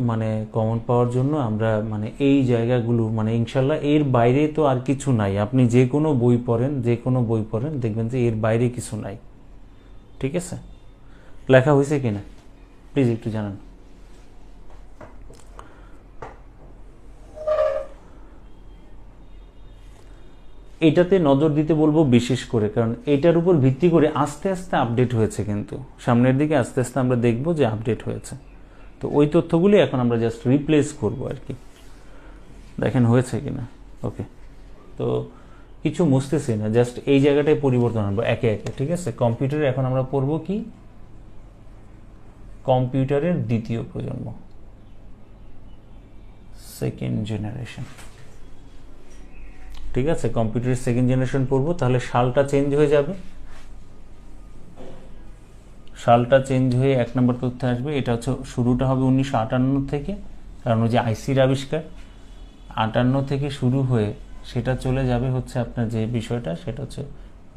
মানে কমন পাওয়ার জন্য আমরা মানে এই জায়গাগুলো মানে ইনশাল্লাহ এর বাইরে তো আর কিছু নাই। আপনি যে কোনো বই পড়েন দেখবেন যে এর বাইরে কিছু নাই। ঠিক আছে, লেখা হয়েছে কিনা প্লিজ একটু জানান। এটাতে নজর দিতে বলবো বিশেষ করে, কারণ এটার উপর ভিত্তি করে আস্তে আস্তে আপডেট হয়েছে, কিন্তু সামনের দিকে আস্তে আস্তে আমরা দেখবো যে আপডেট হয়েছে। তো ওই তথ্যগুলি এখন আমরা জাস্ট রিপ্লেস করব আর কি। দেখেন হয়েছে কিনা। ওকে, তো কিছু মুছতেছি না, জাস্ট এই জায়গাটায় পরিবর্তন আনবো একে একে। ঠিক আছে, কম্পিউটারে এখন আমরা পড়বো কি, কম্পিউটারের দ্বিতীয় প্রজন্ম, সেকেন্ড জেনারেশন। ঠিক আছে, কম্পিউটারের সেকেন্ড জেনারেশন পড়বো। তাহলে সালটা চেঞ্জ হয়ে যাবে, সালটা চেঞ্জ হয়ে 1 নম্বর তথ্য আসবে। এটা হচ্ছে শুরুটা হবে 1958 থেকে, কারণ ওই যে আইসির আবিষ্কার 58 থেকে শুরু হয়ে সেটা চলে যাবে হচ্ছে আপনার যে বিষয়টা সেটা হচ্ছে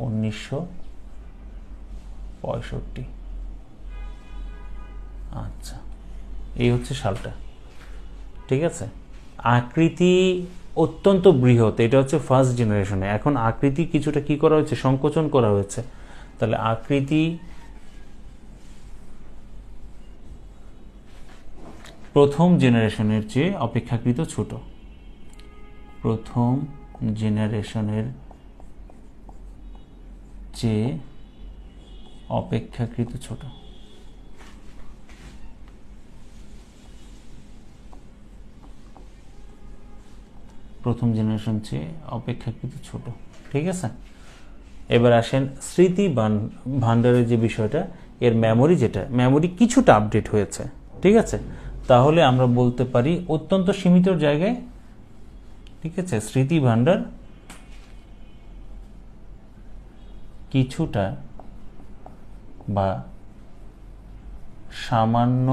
1965। আচ্ছা, এই হচ্ছে সালটা। ঠিক আছে, আকৃতি অত্যন্ত বৃহৎ, এটা হচ্ছে ফার্স্ট জেনারেশনে। এখন আকৃতি কিছুটা কি করা হয়েছে, সংকোচন করা হয়েছে। তাহলে আকৃতি প্রথম জেনারেশনের চেয়ে অপেক্ষাকৃত ছোট, প্রথম জেনারেশনের চেয়ে অপেক্ষাকৃত ছোট। প্রথম জেনারেশন চেয়ে অপেক্ষাকৃত ছোট। ঠিক আছে, এবার আসেন স্মৃতি ভান্ডারের যে বিষয়টা, এর মেমোরি কিছুটা আপডেট হয়েছে। ঠিক আছে, তাহলে আমরা বলতে পারি অত্যন্ত সীমিত জায়গায়। ঠিক আছে, স্মৃতি ভান্ডার কিছুটা বা সামান্য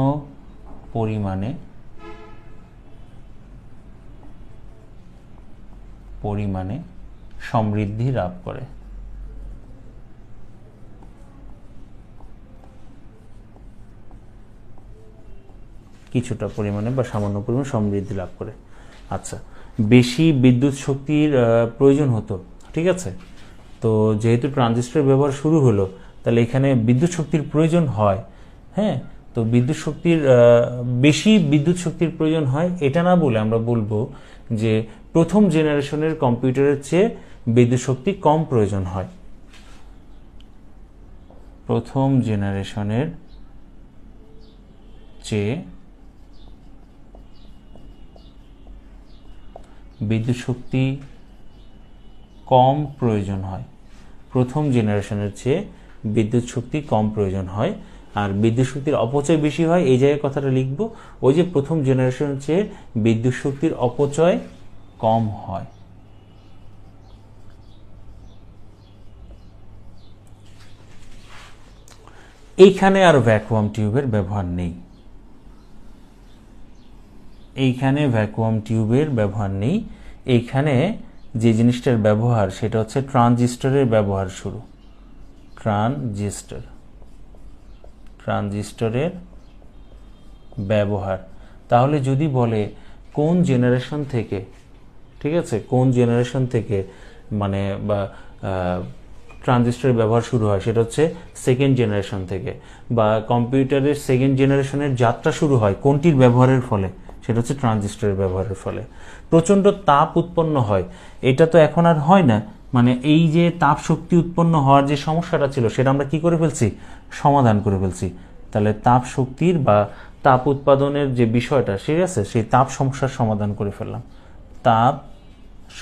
পরিমাণে সমৃদ্ধি লাভ করে। কিছুটা পরিমাণে বা সামান্য পরিমাণে সমৃদ্ধি লাভ করে। আচ্ছা, বেশি বিদ্যুৎ শক্তির প্রয়োজন হতো। ঠিক আছে, তো যেহেতু ট্রানজিস্টর ব্যবহার শুরু হলো, তাহলে এখানে বিদ্যুৎ শক্তির প্রয়োজন হয়। হ্যাঁ, তো বেশি বিদ্যুৎ শক্তির প্রয়োজন হয় এটা না বলে আমরা বলবো যে প্রথম জেনারেশনের কম্পিউটারের চেয়ে বিদ্যুৎ শক্তি কম প্রয়োজন হয়। প্রথম জেনারেশনের চেয়ে বিদ্যুৎ শক্তি কম প্রয়োজন হয়, প্রথম জেনারেশনের চেয়ে বিদ্যুৎ শক্তি কম প্রয়োজন হয়। আর বিদ্যুৎ শক্তির অপচয় বেশি হয়, এই জায়গায় কথাটা লিখবো, ওই যে প্রথম জেনারেশনের চেয়ে বিদ্যুৎ শক্তির অপচয় কম হয়। এইখানে আর ভ্যাকুয়াম টিউবের ব্যবহার নেই, এইখানে ভ্যাকুয়াম টিউবের ব্যবহার নেই। এইখানে যে জিনিসটার ব্যবহার সেটা হচ্ছে ট্রানজিস্টরের ব্যবহার শুরু। ট্রানজিস্টরের ব্যবহার। তাহলে যদি বলে কোন জেনারেশন থেকে, ঠিক আছে, কোন জেনারেশন থেকে মানে বা ট্রানজিস্টরের ব্যবহার শুরু হয়, সেটা হচ্ছে সেকেন্ড জেনারেশন থেকে। বা কম্পিউটারের সেকেন্ড জেনারেশনের যাত্রা শুরু হয় কোনটির ব্যবহারের ফলে, সেটা হচ্ছে ট্রানজিস্টরের ব্যবহারের ফলে। প্রচণ্ড তাপ উৎপন্ন হয়, এটা তো এখন আর হয় না, মানে এই যে তাপ শক্তি উৎপন্ন হওয়ার যে সমস্যাটা ছিল সেটা আমরা কি করে ফেলছি, সমাধান করে ফেলছি। তাহলে তাপ শক্তির বা তাপ উৎপাদনের যে বিষয়টা ঠিক আছে, সেই তাপ সমস্যার সমাধান করে ফেললাম। তাপ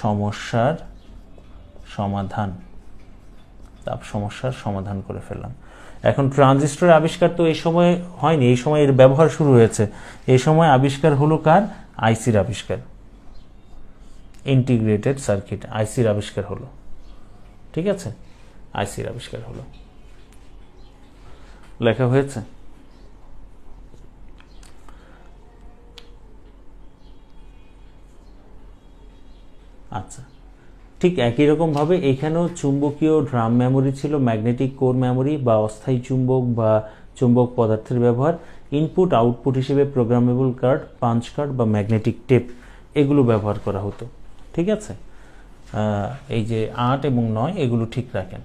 সমস্যার সমাধান, তাপ সমস্যার সমাধান করে ফেললাম। এখন ট্রানজিস্টর আবিষ্কার তো এই সময় হয়নি, এই সময় এর ব্যবহার শুরু হয়েছে। এই সময় আবিষ্কার হলো কার, আইসির আবিষ্কার, ইন্টিগ্রেটেড সার্কিট আইসির আবিষ্কার হলো। ঠিক আছে, আইসির আবিষ্কার হলো। লেখা হয়েছে? আচ্ছা, ঠিক একই রকমভাবে এখানেও চুম্বকীয় ড্রাম মেমোরি ছিল, ম্যাগনেটিক কোর মেমোরি বা অস্থায়ী চুম্বক বা চুম্বক পদার্থের ব্যবহার, ইনপুট আউটপুট হিসেবে প্রোগ্রামেবল কার্ড, পাঞ্চ কার্ড বা ম্যাগনেটিক টেপ এগুলো ব্যবহার করা হতো। ঠিক আছে, এই যে 8 এবং 9 এগুলো ঠিক রাখেন।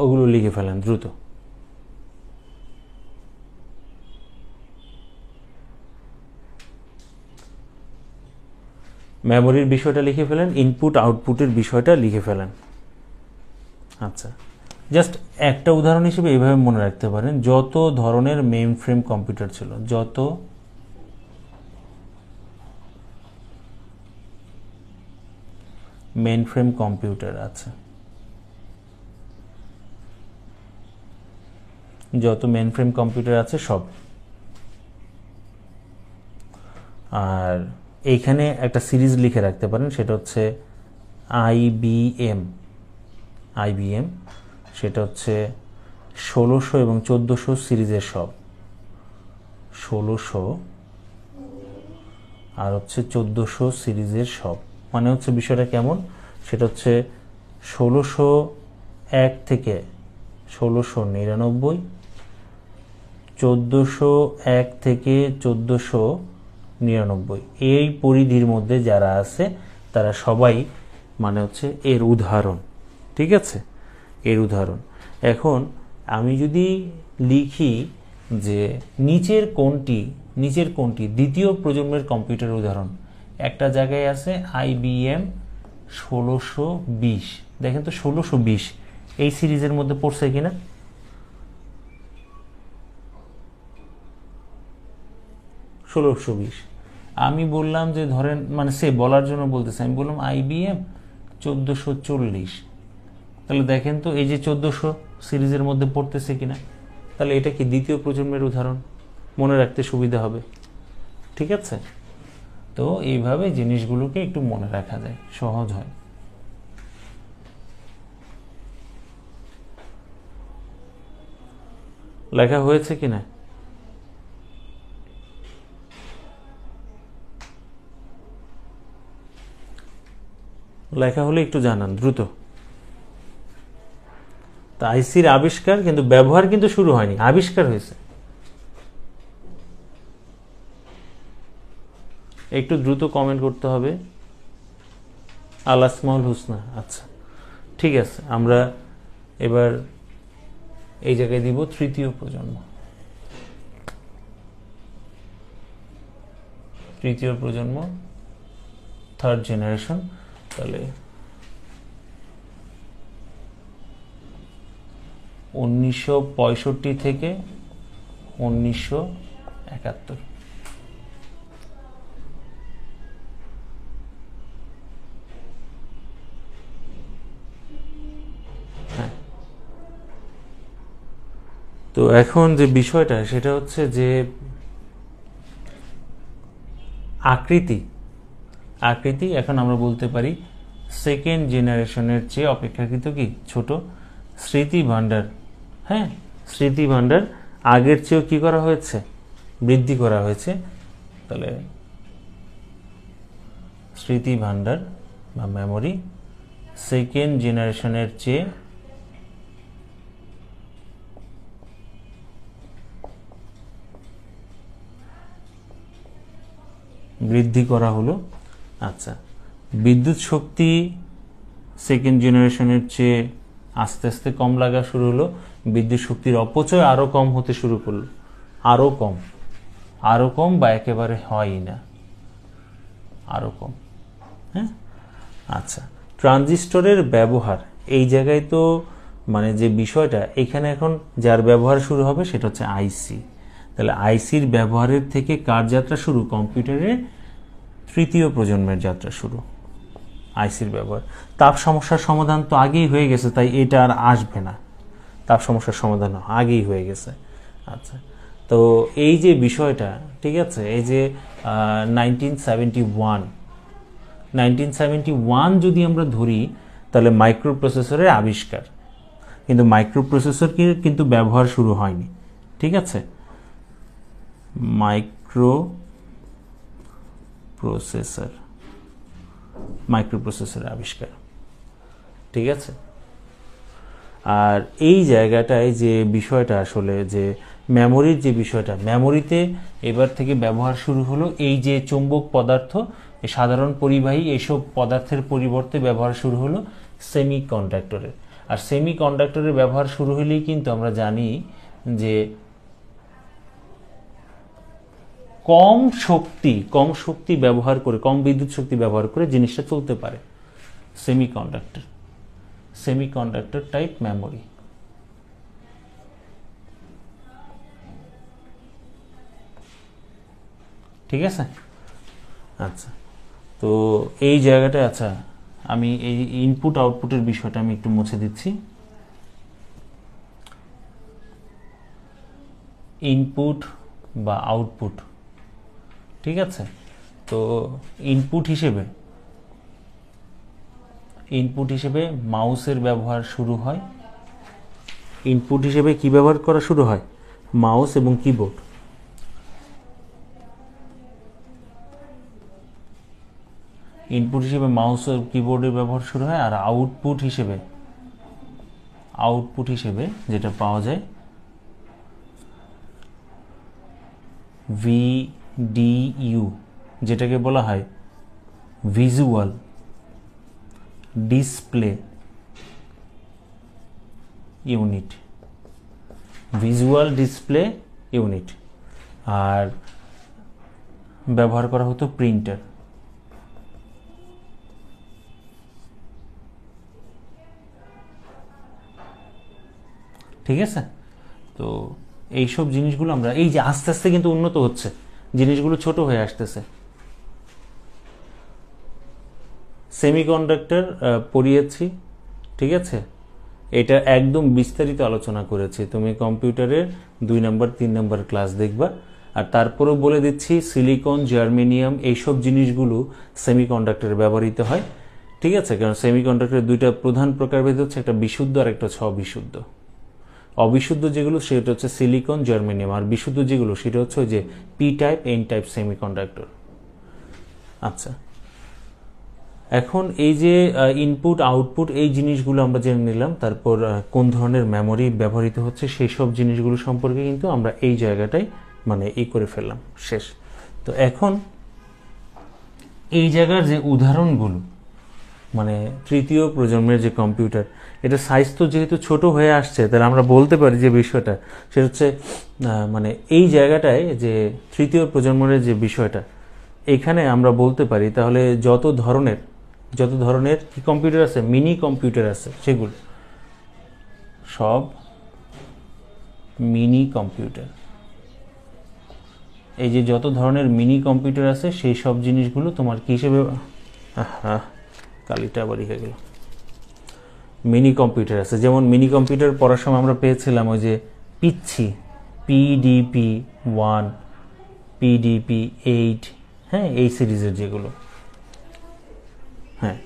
ওগুলো লিখে ফেলেন দ্রুত। মেমোরির বিষয়টা লিখে ফেলেন, ইনপুট আউটপুটের বিষয়টা লিখে ফেলেন। আচ্ছা, জাস্ট একটা উদাহরণ হিসেবে এইভাবে মনে রাখতে পারেন, যত ধরনের মেইন ফ্রেম কম্পিউটার ছিল, যত মেইন ফ্রেম কম্পিউটার আছে, যত মেইন ফ্রেম কম্পিউটার আছে সব। আর এইখানে একটা সিরিজ লিখে রাখতে পারেন, সেটা হচ্ছে আইবিএম, সেটা হচ্ছে 1600 এবং 1400 সিরিজের সব, 1600 আর হচ্ছে 1400 সিরিজের সব। মানে হচ্ছে বিষয়টা কেমন, সেটা হচ্ছে 1601 থেকে 1699, 1401 থেকে 1499, এই পরিধির মধ্যে যারা আছে তারা সবাই মানে হচ্ছে এর উদাহরণ। ঠিক আছে, এর উদাহরণ। এখন আমি যদি লিখি যে নিচের কোনটি দ্বিতীয় প্রজন্মের কম্পিউটার উদাহরণ, একটা জায়গায় আছে আইবিএম 1620, দেখেন তো 1620 এই সিরিজের মধ্যে পড়ছে কিনা। আমি বললাম যে ধরেন, মানে সে বলার জন্য বলতেছে, আমি বললাম আইবিএম 1440, তাহলে দেখেন তো এই যে 1400 সিরিজের মধ্যে পড়তেছে কিনা। তাহলে এটা কি দ্বিতীয় প্রজন্মের উদাহরণ, মনে রাখতে সুবিধা হবে। ঠিক আছে, তো এইভাবে জিনিসগুলোকে একটু মনে রাখা যায়, সহজ হয়। লেখা হয়েছে কিনা? লেখা হলে একটু জানান দ্রুত। তা আইসির আবিষ্কার, কিন্তু ব্যবহার কিন্তু শুরু হয়নি, আবিষ্কার হয়েছে। একটু দ্রুত কমেন্ট করতে হবে। আল আসমাউল হুসনা, আচ্ছা ঠিক আছে। আমরা এবার এই জায়গায় দিব তৃতীয় প্রজন্ম। তৃতীয় প্রজন্ম, থার্ড জেনারেশন। তাহলে 1965 থেকে 1971। হ্যাঁ, তো এখন যে বিষয়টা সেটা হচ্ছে যে আকৃতি এখন আমরা বলতে পারি সেকেন্ড জেনারেশনের চেয়ে অপেক্ষাকৃত কি ছোট। স্মৃতি ভান্ডার, হ্যাঁ স্মৃতি ভান্ডার আগের চেয়েও কি করা হয়েছে, বৃদ্ধি করা হয়েছে। তাহলে স্মৃতি ভান্ডার বা মেমোরি সেকেন্ড জেনারেশনের চেয়ে বৃদ্ধি করা হলো। আচ্ছা, বিদ্যুৎ শক্তি সেকেন্ড জেনারেশনের চেয়ে আস্তে আস্তে কম লাগা শুরু হলো, বিদ্যুৎ শক্তির অপচয় আরও কম হতে শুরু করলো, আরও কম বা একেবারে হয়ই না, আরও কম। হ্যাঁ, আচ্ছা, ট্রানজিস্টরের ব্যবহার এই জায়গায় তো মানে যে বিষয়টা এখানে এখন যার ব্যবহার শুরু হবে সেটা হচ্ছে আইসি। তাহলে আইসির ব্যবহারের থেকে কার যাত্রা শুরু? কম্পিউটারের তৃতীয় প্রজন্মের যাত্রা শুরু, আইসির ব্যবহার। তাপ সমস্যার সমাধান তো আগেই হয়ে গেছে, তাই এটা আর আসবে না, তাপ সমস্যার সমাধান আগেই হয়ে গেছে। আচ্ছা, তো এই যে বিষয়টা, ঠিক আছে, এই যে 1971 যদি আমরা ধরি তাহলে মাইক্রো প্রসেসরের আবিষ্কার, কিন্তু মাইক্রো প্রসেসর কিন্তু ব্যবহার শুরু হয়নি। ঠিক আছে, মাইক্রো প্রসেসরের আবিষ্কার। ঠিক আছে, আর এই জায়গাটায় যে বিষয়টা আসলে যে মেমোরির যে বিষয়টা, মেমোরিতে এবার থেকে ব্যবহার শুরু হলো এই যে চৌম্বক পদার্থ, এই সাধারণ পরিবাহী এইসব পদার্থের পরিবর্তে ব্যবহার শুরু হলো সেমিকন্ডাক্টরের। আর সেমিকন্ডাক্টরের ব্যবহার শুরু হলেই কিন্তু আমরা জানি যে কম শক্তি ব্যবহার করে, কম বিদ্যুৎ শক্তি ব্যবহার করে জিনিসটা চলতে পারে। Semiconductor type memory. ঠিক আছে, আচ্ছা, তো এই জায়গাটা, আচ্ছা আমি এই ইনপুট আউটপুটের বিষয়টা আমি একটু মুছে দিচ্ছি। ইনপুট বা আউটপুট, ঠিক আছে, তো ইনপুট হিসেবে মাউসের ব্যবহার শুরু হয়। ইনপুট হিসেবে কি ব্যবহার করা শুরু হয়? মাউস এবং কিবোর্ড। ইনপুট হিসেবে মাউস ও কিবোর্ডের ব্যবহার শুরু হয়। আর আউটপুট হিসেবে যেটা পাওয়া যায় VDU, যেটাকে বলা হয় ভিজুয়াল ডিসপ্লে ইউনিট। আর ব্যবহার করা হতো প্রিন্টার। ঠিক আছে, তো এইসব জিনিসগুলো আমরা এই যে আস্তে আস্তে কিন্তু উন্নত হচ্ছে, জিনিসগুলো ছোট হয়ে আসতেছে। সেমিকন্ডাক্টর পড়িয়েছি, ঠিক আছে, এটা একদম বিস্তারিত আলোচনা করেছি, তুমি কম্পিউটারের 2 নম্বর 3 নম্বর ক্লাস দেখবা। আর তারপরেও বলে দিচ্ছি সিলিকন, জার্মেনিয়াম এইসব জিনিসগুলো সেমিকন্ডাক্টরে ব্যবহৃত হয়। ঠিক আছে, কারণ সেমিকন্ডাক্টরের দুইটা প্রধান প্রকারভেদ হচ্ছে, একটা বিশুদ্ধ আর একটা হচ্ছে অবিশুদ্ধ। অবিশুদ্ধ যেগুলো সেটা হচ্ছে সিলিকন, জার্মেনিয়াম, আর বিশুদ্ধ যেগুলো সেটা হচ্ছে ওই যে P type, N type semiconductor. আচ্ছা, এখন এই যে ইনপুট আউটপুট এই জিনিসগুলো আমরা জেনে নিলাম, তারপর কোন ধরনের মেমোরি ব্যবহৃত হচ্ছে সেই সব জিনিসগুলো সম্পর্কে কিন্তু আমরা এই জায়গাটায় মানে করে ফেললাম, শেষ। তো এখন এই জায়গার যে উদাহরণগুলো, মানে তৃতীয় প্রজন্মের যে কম্পিউটার, এটা সাইজ তো যেহেতু ছোট হয়ে আসছে, তাহলে আমরা বলতে পারি যে বিষয়টা সেটা হচ্ছে মানে এই জায়গাটায় যে তৃতীয় প্রজন্মের যে বিষয়টা, এখানে আমরা বলতে পারি তাহলে যত ধরনের কি কম্পিউটার আছে, মিনি কম্পিউটার আছে, সেগুলো সব মিনি কম্পিউটার। এই যে যত ধরনের মিনি কম্পিউটার আছে সেই সব জিনিসগুলো তোমার কি হিসেবে, কালিটা আবার হয়ে গেল, মিনি কম্পিউটার আছে। যেমন মিনি কম্পিউটার পড়ার সময় আমরা পেয়েছিলাম ওই যে পিচ্ছি, PDP-1, PDP-8, হ্যাঁ, এই সিরিজের যেগুলো, হ্যাঁ,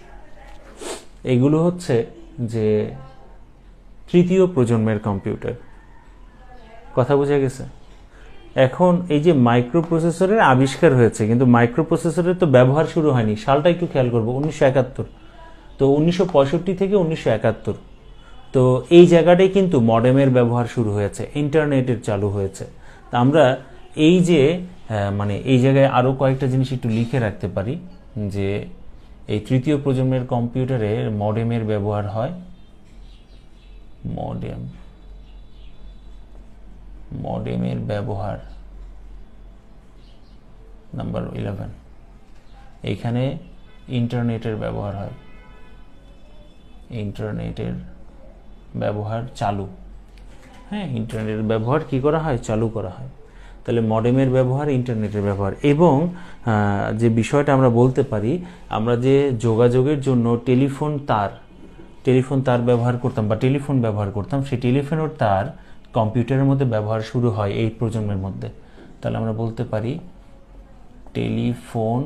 এগুলো হচ্ছে যে তৃতীয় প্রজন্মের কম্পিউটার। কথা বোঝা গেছে? এখন এই যে মাইক্রো প্রসেসরের আবিষ্কার হয়েছে, কিন্তু মাইক্রো প্রসেসরের তো ব্যবহার শুরু হয়নি। সালটা একটু খেয়াল করবো, 1971। তো 1965 থেকে 1971, তো এই জায়গাটাই কিন্তু মডেমের ব্যবহার শুরু হয়েছে, ইন্টারনেটের চালু হয়েছে। তা আমরা এই যে মানে এই জায়গায় আরও কয়েকটা জিনিস একটু লিখে রাখতে পারি, যে এই তৃতীয় প্রজন্মের কম্পিউটারে মডেমের ব্যবহার হয়, মডেম মডেমের ব্যবহার নাম্বার 11, এইখানে ইন্টারনেটের ব্যবহার হয়, ইন্টারনেটের ব্যবহার চালু, হ্যাঁ ইন্টারনেটের ব্যবহার কি করা হয়, চালু করা হয়। তাহলে মডেমের ব্যবহার, ইন্টারনেটের ব্যবহার, এবং যে বিষয়টা আমরা বলতে পারি, আমরা যে যোগাযোগের জন্য টেলিফোন তার ব্যবহার করতাম বা টেলিফোন ব্যবহার করতাম, সেই টেলিফোনের তার কম্পিউটারের মধ্যে ব্যবহার শুরু হয় এই প্রজন্মের মধ্যে। তাহলে আমরা বলতে পারি টেলিফোন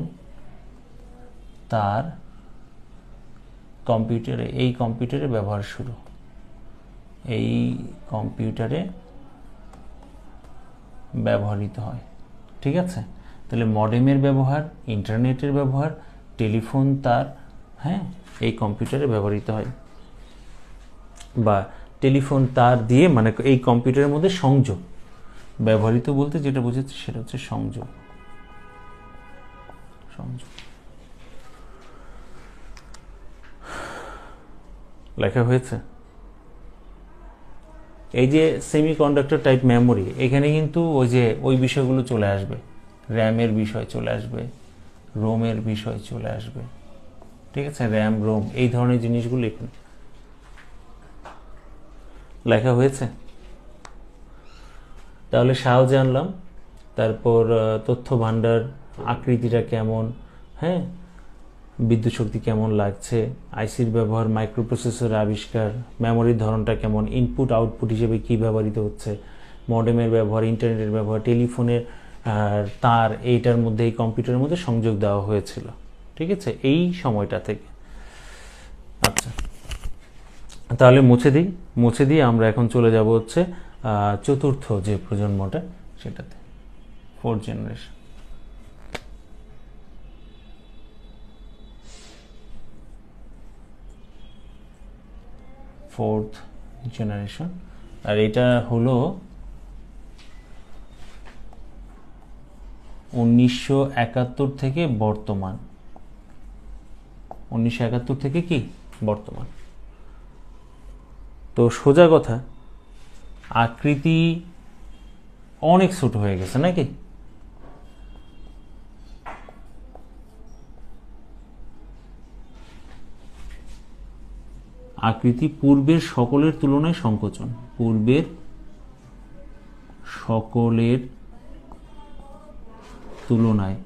তার কম্পিউটারে, এই কম্পিউটারে ব্যবহার শুরু, এই কম্পিউটারে ব্যবহৃত হয়। ঠিক আছে, তাহলে মডেমের ব্যবহার, ইন্টারনেটের ব্যবহার, টেলিফোন তার, হ্যাঁ এই কম্পিউটারে ব্যবহৃত হয়, বা টেলিফোন তার দিয়ে মানে এই কম্পিউটারের মধ্যে সংযোগ, ব্যবহৃত বলতে যেটা বোঝাচ্ছে সেটা হচ্ছে সংযোগ। লেখা হয়েছে। এই যে সেমিকন্ডাক্টর টাইপ মেমোরি, এখানে কিন্তু ওই বিষয়গুলো চলে আসবে, র্যামের বিষয় চলে আসবে, রোমের বিষয় চলে আসবে। ঠিক আছে, র্যাম, রোম, এই ধরনের জিনিসগুলো এখানে লেখা হয়েছে। তাহলে সাল জানলাম, তারপর তথ্য ভাণ্ডার আকৃতিটা কেমন, হ্যাঁ বিদ্যুৎ শক্তি কেমন লাগছে, আইসির ব্যবহার, মাইক্রোপ্রসেসরের আবিষ্কার, মেমোরির ধরনটা কেমন, ইনপুট আউটপুট হিসেবে কি ব্যবহৃত হচ্ছে, মডেমের ব্যবহার, ইন্টারনেটের ব্যবহার, টেলিফোনের তার এইটার মধ্যে, এই কম্পিউটারের মধ্যে সংযোগ দেওয়া হয়েছিল। ঠিক আছে, এই সময়টা থেকে। আচ্ছা, তাহলে মুছে দিই আমরা এখন চলে যাব হচ্ছে চতুর্থ যে প্রজন্মটা, সেটাতে, 4th জেনারেশন। আর এটা হলো 1971 থেকে বর্তমান, 1971 থেকে কি বর্তমান। তো সোজা কথা, আকৃতি অনেক ছোট হয়ে গেছে নাকি? আকৃতি পূর্বের সকলের তুলনায় সংকোচন, পূর্বের সকলের তুলনায়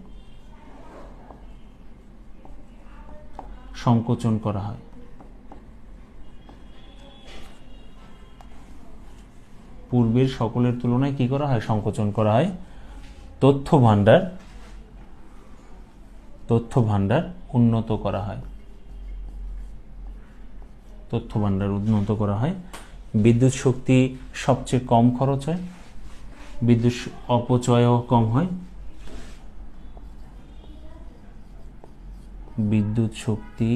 সংকোচন করা হয়। পূর্বের সকলের তুলনায় কি করা হয়, সংকোচন করা হয়। তথ্য ভাণ্ডার উন্নত করা হয়, তথ্য ভাণ্ডার উন্নত করা হয়। বিদ্যুৎ শক্তি সবচেয়ে কম খরচ হয়, বিদ্যুৎ অপচয়ও কম হয়। বিদ্যুৎ শক্তি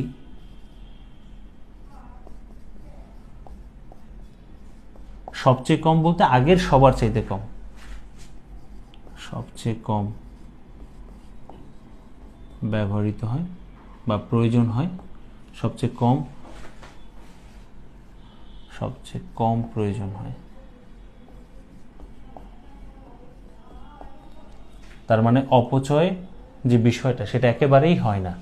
সবচেয়ে কম বলতে আগের সবার চাইতে কম, সবচেয়ে কম ব্যবহৃত হয় বা প্রয়োজন হয়, সবচেয়ে কম প্রয়োজন হয়। তার মানে অপচয় যে বিষয়টা সেটা একেবারেই হয় না।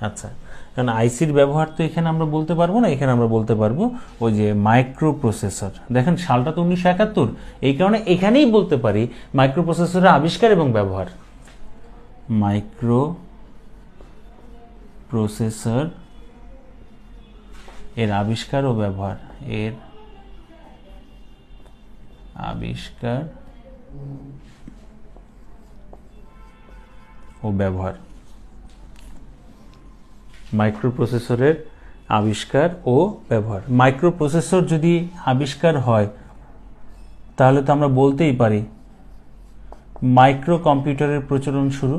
আচ্ছা, কারণ আইসির ব্যবহার তো এখানে আমরা বলতে পারবো না, এখানে আমরা বলতে পারবো ওই যে মাইক্রো প্রসেসর। দেখেন সালটা তো 1971, এই কারণে এখানেই বলতে পারি মাইক্রোপ্রসেসরের আবিষ্কার এবং ব্যবহার। মাইক্রো প্রসেসর এর আবিষ্কার ও ব্যবহার, এর আবিষ্কার ও ব্যবহার। মাইক্রোপ্রসেসরের আবিষ্কার ও ব্যবহার। মাইক্রোপ্রসেসর যদি আবিষ্কার হয় তাহলে তো আমরা বলতেই পারি মাইক্রো কম্পিউটারের প্রচলন শুরু,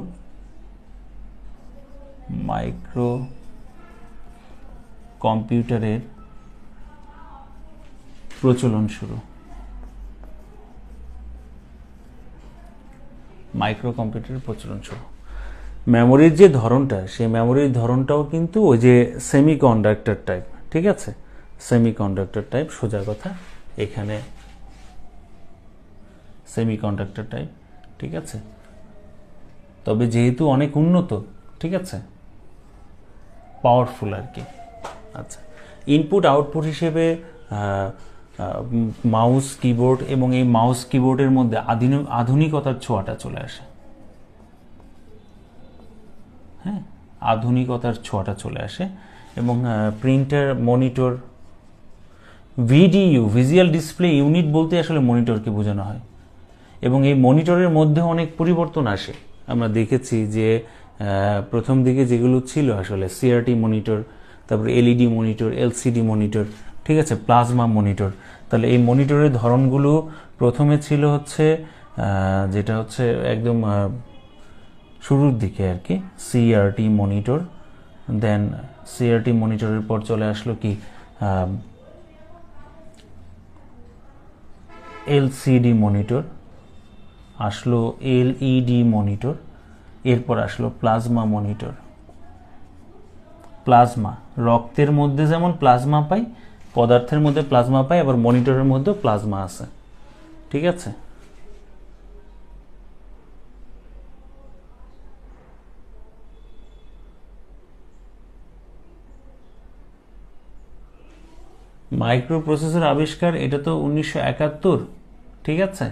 মাইক্রো কম্পিউটারের প্রচলন শুরু, মাইক্রো কম্পিউটারের প্রচলন শুরু। মেমোরির যে ধরনটা, সেই মেমোরির ধরনটাও কিন্তু ওই যে সেমিকন্ডাক্টর টাইপ। ঠিক আছে, সেমিকন্ডাক্টর টাইপ, সোজা কথা। এখানে সেমিকন্ডাক্টর টাইপ, ঠিক আছে। তবে যেহেতু অনেক উন্নত, ঠিক আছে, পাওয়ারফুল আর কি। আচ্ছা, ইনপুট আউটপুট হিসেবে মাউস কিবোর্ড, এবং এই মাউস কিবোর্ডের মধ্যে আধুনিকতার ছোঁয়াটা চলে আসে। হ্যাঁ, আধুনিকতার ছোঁয়াটা চলে আসে। এবং printer, monitor, VDU, visual display unit বলতে আসলে মনিটরকে বোঝানো হয়। এবং এই মনিটরের মধ্যে অনেক পরিবর্তন আসে। আমরা দেখেছি যে প্রথম দিকে যেগুলো ছিল আসলে সিআরটি মনিটর, তারপরে এলইডি মনিটর, এলসিডি মনিটর, ঠিক আছে, প্লাজমা মনিটর। তাহলে এই মনিটরের ধরনগুলো প্রথমে ছিল হচ্ছে যেটা হচ্ছে একদম শুরুর দিকে আর কি, সিআরটি মনিটর। দেন সিআরটি মনিটরের পর চলে আসলো কি এলসিডি মনিটর, আসলো এলইডি মনিটর, এরপর আসলো প্লাজমা মনিটর। প্লাজমা, রক্তের মধ্যে যেমন প্লাজমা পাই, পদার্থের মধ্যে প্লাজমা পাই, আবার মনিটরের মধ্যেও প্লাজমা আছে, ঠিক আছে। মাইক্রো প্রসেসর আবিষ্কার, এটা তো 1971, ঠিক আছে।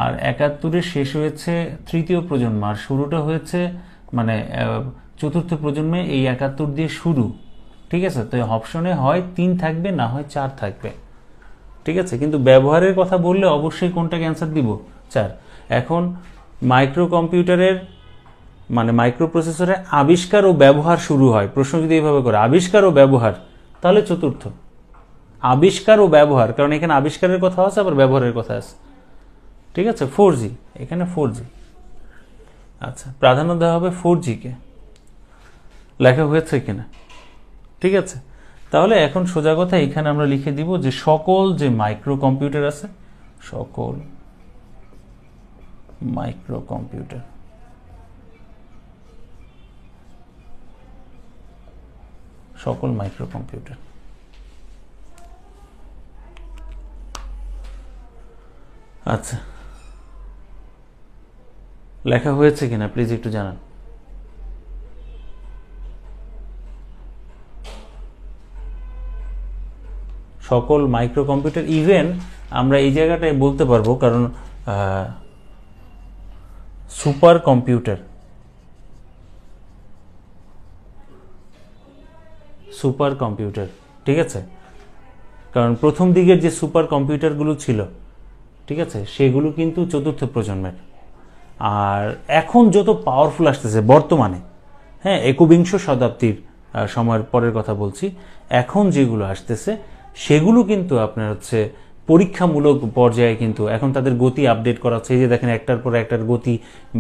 আর 71-এ শেষ হয়েছে তৃতীয় প্রজন্ম, আর শুরুটা হয়েছে মানে চতুর্থ প্রজন্মে, এই 71 দিয়ে শুরু, ঠিক আছে। তো অপশনে হয় 3 থাকবে, না হয় 4 থাকবে, ঠিক আছে। কিন্তু ব্যবহারের কথা বললে অবশ্যই কোনটাকে অ্যান্সার দিব? 4। এখন মাইক্রো কম্পিউটারের মানে মাইক্রো প্রসেসরের আবিষ্কার ও ব্যবহার শুরু হয়, প্রশ্ন যদি এইভাবে করে আবিষ্কার ও ব্যবহার, তাহলে চতুর্থ। আবিষ্কার ও ব্যবহার, কারণ এখানে আবিষ্কারের কথা আছে, আবার ব্যবহারের কথা আছে, ঠিক আছে। 4G, এখানে 4G। আচ্ছা, প্রাধান্য দেওয়া হবে 4G কে, লেখা হয়েছে কিনা, ঠিক আছে। তাহলে এখন সোজা কথা এখানে আমরা লিখে দিব যে সকল যে মাইক্রো কম্পিউটার আছে, সকল মাইক্রো কম্পিউটার, সকল মাইক্রো কম্পিউটার। আচ্ছা, লেখা হয়েছে কিনা প্লিজ একটু জানান। সকল মাইক্রো কম্পিউটার, ইভেন আমরা এই জায়গাটায় বলতে পারবো, কারণ সুপার কম্পিউটার, সুপার কম্পিউটার, ঠিক আছে। কারণ প্রথম দিকের যে সুপার কম্পিউটারগুলো ছিল, ঠিক আছে, সেগুলো কিন্তু চতুর্থ প্রজন্মের। আর এখন যত পাওয়ারফুল আসতেছে বর্তমানে, হ্যাঁ, একবিংশ শতাব্দীর সময়ের পরের কথা বলছি, এখন যেগুলো আসতেছে সেগুলো কিন্তু আপনার হচ্ছে পরীক্ষামূলক পর্যায়ে, কিন্তু এখন তাদের গতি আপডেট করা হচ্ছে। এই যে দেখেন, একটার পর একটার গতি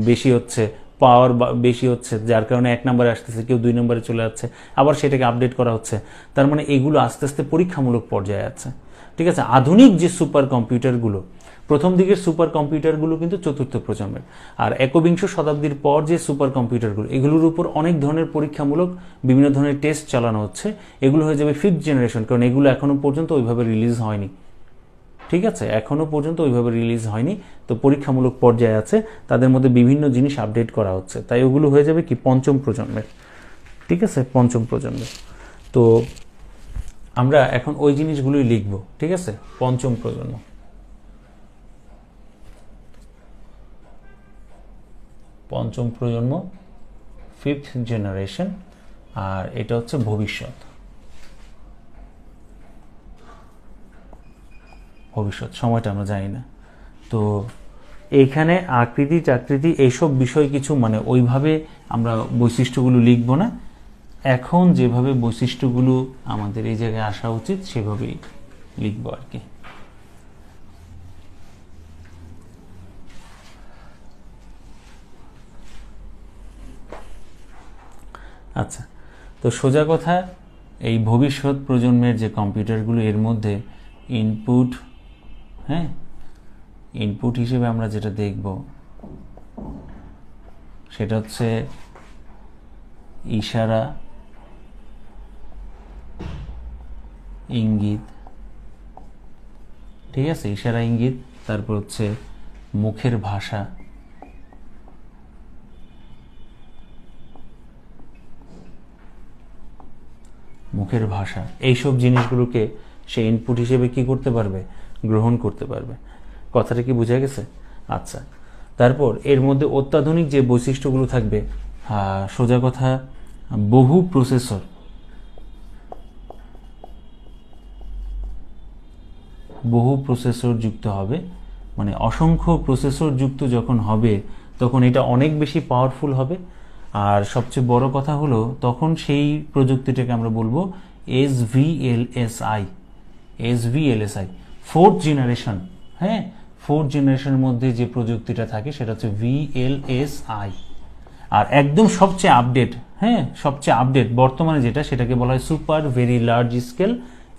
বেশি হচ্ছে, পাওয়ার বেশি হচ্ছে, যার কারণে 1 নম্বরে আসতেছে, কেউ 2 নম্বরে চলে যাচ্ছে, আবার সেটাকে আপডেট করা হচ্ছে। তার মানে এগুলো আস্তে আস্তে পরীক্ষামূলক পর্যায়ে আছে, ঠিক আছে। আধুনিক যে সুপার কম্পিউটারগুলো, প্রথম দিকের সুপার কম্পিউটারগুলো কিন্তু চতুর্থ প্রজন্মের, আর একবিংশ শতাব্দীর পর যে সুপার কম্পিউটারগুলো, এগুলোর উপর অনেক ধরনের পরীক্ষামূলক বিভিন্ন ধরনের টেস্ট চালানো হচ্ছে। এগুলো হয়ে যাবে 5th জেনারেশন, কারণ এগুলো এখনো পর্যন্ত ওইভাবে রিলিজ হয়নি, ঠিক আছে, এখনো পর্যন্ত ওইভাবে রিলিজ হয়নি। তো পরীক্ষামূলক পর্যায়ে আছে, তাদের মধ্যে বিভিন্ন জিনিস আপডেট করা হচ্ছে, তাই ওগুলো হয়ে যাবে কি 5ম প্রজন্মের, ঠিক আছে, 5ম প্রজন্মের। তো আমরা এখন ওই জিনিসগুলোই লিখব, ঠিক আছে। 5ম প্রজন্ম, 5ম প্রজন্ম, 5th জেনারেশন, আর এটা হচ্ছে ভবিষ্যৎ, ভবিষ্যৎ সময়টা আমরা জানি না। তো এইখানে আকৃতি চাকৃতি এইসব বিষয় কিছু মানে ওইভাবে আমরা বৈশিষ্ট্যগুলো লিখব না, এখন যেভাবে বৈশিষ্ট্যগুলো আমাদের এই জায়গায় আসা উচিত সেভাবেই লিখব আর কি। আচ্ছা, তো সোজা কথা, এই ভবিষ্যৎ প্রজন্মের যে কম্পিউটারগুলো, এর মধ্যে ইনপুট, হ্যাঁ, ইনপুট হিসেবে আমরা যেটা দেখব সেটা হচ্ছে ইশারা, ইঙ্গিত, ঠিক আছে, ইশারা ইঙ্গিত। তারপর হচ্ছে মুখের ভাষা, মুখের ভাষা, এইসব জিনিসগুলোকে সে ইনপুট হিসেবে কি করতে পারবে, গ্রহণ করতে পারবে। কথাটা কি বোঝা গেছে? আচ্ছা, তারপর এর মধ্যে অত্যাধুনিক যে বৈশিষ্ট্যগুলো থাকবে, সোজা কথা বহু প্রসেসর, বহু প্রসেসর যুক্ত হবে, মানে অসংখ্য প্রসেসর যুক্ত যখন হবে তখন এটা অনেক বেশি পাওয়ারফুল হবে। আর সবচেয়ে বড় কথা হলো তখন সেই প্রযুক্তিটাকে আমরা বলবো SVLSI, SVLSI, ফোর্থ জেনারেশন। হ্যাঁ, ফোর্থ জেনারেশনের মধ্যে যে প্রযুক্তিটা থাকে সেটা হচ্ছে VLSI। আর একদম সবচেয়ে আপডেট, হ্যাঁ সবচেয়ে আপডেট বর্তমানে যেটা, সেটাকে বলা হয় super very large scale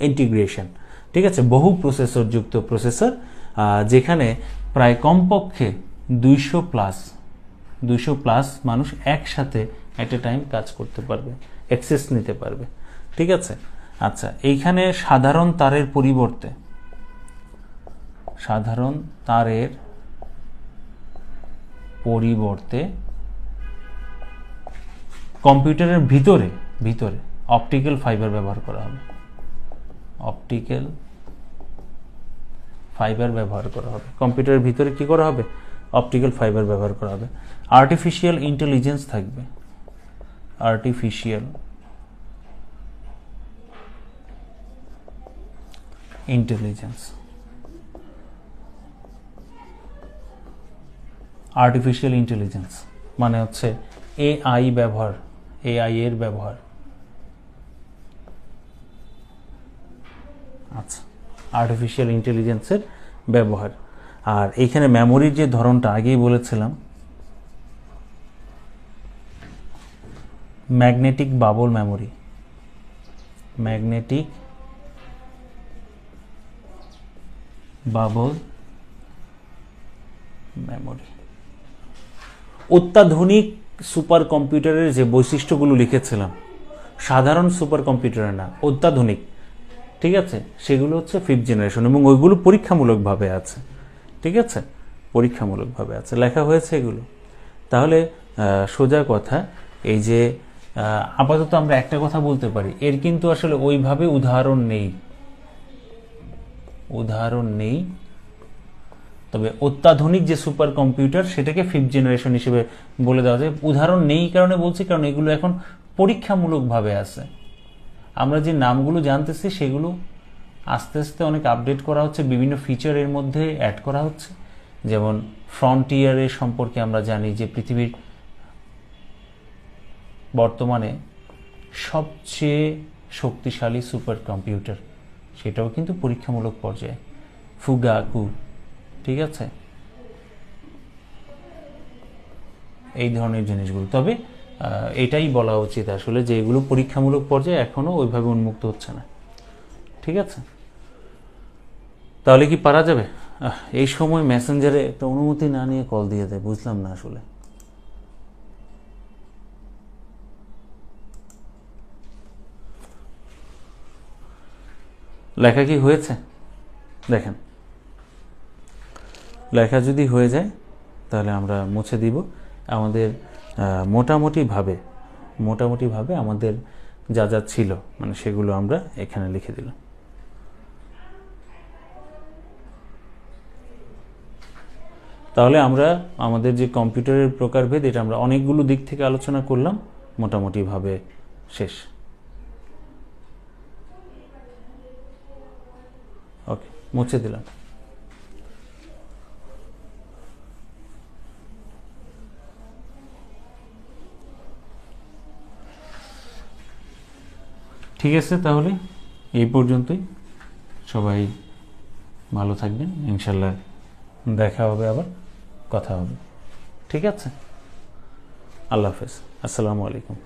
integration. ঠিক আছে, বহু প্রসেসর যুক্ত প্রসেসর, যেখানে প্রায় কমপক্ষে 200 প্লাস মানুষ একসাথে এট এ টাইম কাজ করতে পারবে, অ্যাক্সেস নিতে পারবে। ঠিক আছে, আচ্ছা, এইখানে সাধারণ তারের পরিবর্তে, সাধারণ তারের পরিবর্তে কম্পিউটারের ভিতরে অপটিক্যাল ফাইবার ব্যবহার করা হবে, অপটিক্যাল ফাইবার ব্যবহার করা হবে। কম্পিউটারের ভিতরে কি করা হবে? অপটিক্যাল ফাইবার ব্যবহার করা হবে। আর্টিফিশিয়াল ইন্টেলিজেন্স থাকবে, আর্টিফিশিয়াল ইন্টেলিজেন্স, আর্টিফিশিয়াল ইন্টেলিজেন্স মানে হচ্ছে এআই ব্যবহার, এআই এর ব্যবহার। আচ্ছা, আর্টিফিশিয়াল ইন্টেলিজেন্সের ব্যবহার। আর এইখানে মেমোরির যে ধরনটা আগেই বলেছিলাম, magnetic bubble memory, magnetic bubble memory. অত্যাধুনিক সুপার কম্পিউটারের যে বৈশিষ্ট্যগুলো লিখেছিলাম, সাধারণ সুপার কম্পিউটারের না, অত্যাধুনিক, ঠিক আছে, সেগুলো হচ্ছে ফিফথ জেনারেশন এবং ওইগুলো পরীক্ষামূলকভাবে আছে। ঠিক আছে, পরীক্ষামূলকভাবে আছে, লেখা হয়েছে এগুলো। তাহলে সোজা কথা, এই যে আপাতত আমরা একটা কথা বলতে পারি, এর কিন্তু আসলে ওইভাবে উদাহরণ নেই, তবে অত্যাধুনিক যে সুপার কম্পিউটার সেটাকে ফিফথ জেনারেশন হিসেবে বলে দেওয়া যায়। উদাহরণ নেই কারণে বলছি, কারণ এগুলো এখন পরীক্ষামূলকভাবে আছে। আমরা যে নামগুলো জানতেছি সেগুলো আস্তে আস্তে অনেক আপডেট করা হচ্ছে, বিভিন্ন ফিচার এর মধ্যে অ্যাড করা হচ্ছে। যেমন ফ্রন্টিয়ারের সম্পর্কে আমরা জানি যে পৃথিবীর বর্তমানে সবচেয়ে শক্তিশালী সুপার কম্পিউটার, সেটাও কিন্তু পরীক্ষামূলক পর্যায়ে, ফুগাকু। ঠিক আছে, এই ধরনের জিনিসগুলো। তবে এটাই বলা উচিত আসলে যে এগুলো পরীক্ষামূলক পর্যায়ে এখনো ওইভাবে উন্মুক্ত হচ্ছে না। ঠিক আছে, তাহলে কি পারা যাবে? এই সময় মেসেঞ্জারে একটা অনুমতি না নিয়ে কল দিয়ে দেয়, বুঝলাম না আসলে। লেখা কি হয়েছে? দেখেন, লেখা যদি হয়ে যায় তাহলে আমরা মুছে দিব। আমাদের মোটামুটিভাবে আমাদের যা যা ছিল মানে সেগুলো আমরা এখানে লিখে দিলাম। তাহলে আমরা আমাদের যে কম্পিউটারের প্রকারভেদ, এটা আমরা অনেকগুলো দিক থেকে আলোচনা করলাম, মোটামুটিভাবে শেষ। ওকে, মুছে দিলাম। ঠিক আছে, তাহলে এই পর্যন্তই। সবাই ভালো থাকবেন, ইনশাল্লাহ দেখা হবে, আবার কথা হবে। ঠিক আছে, আল্লাহ হাফেজ, আসসালামু আলাইকুম।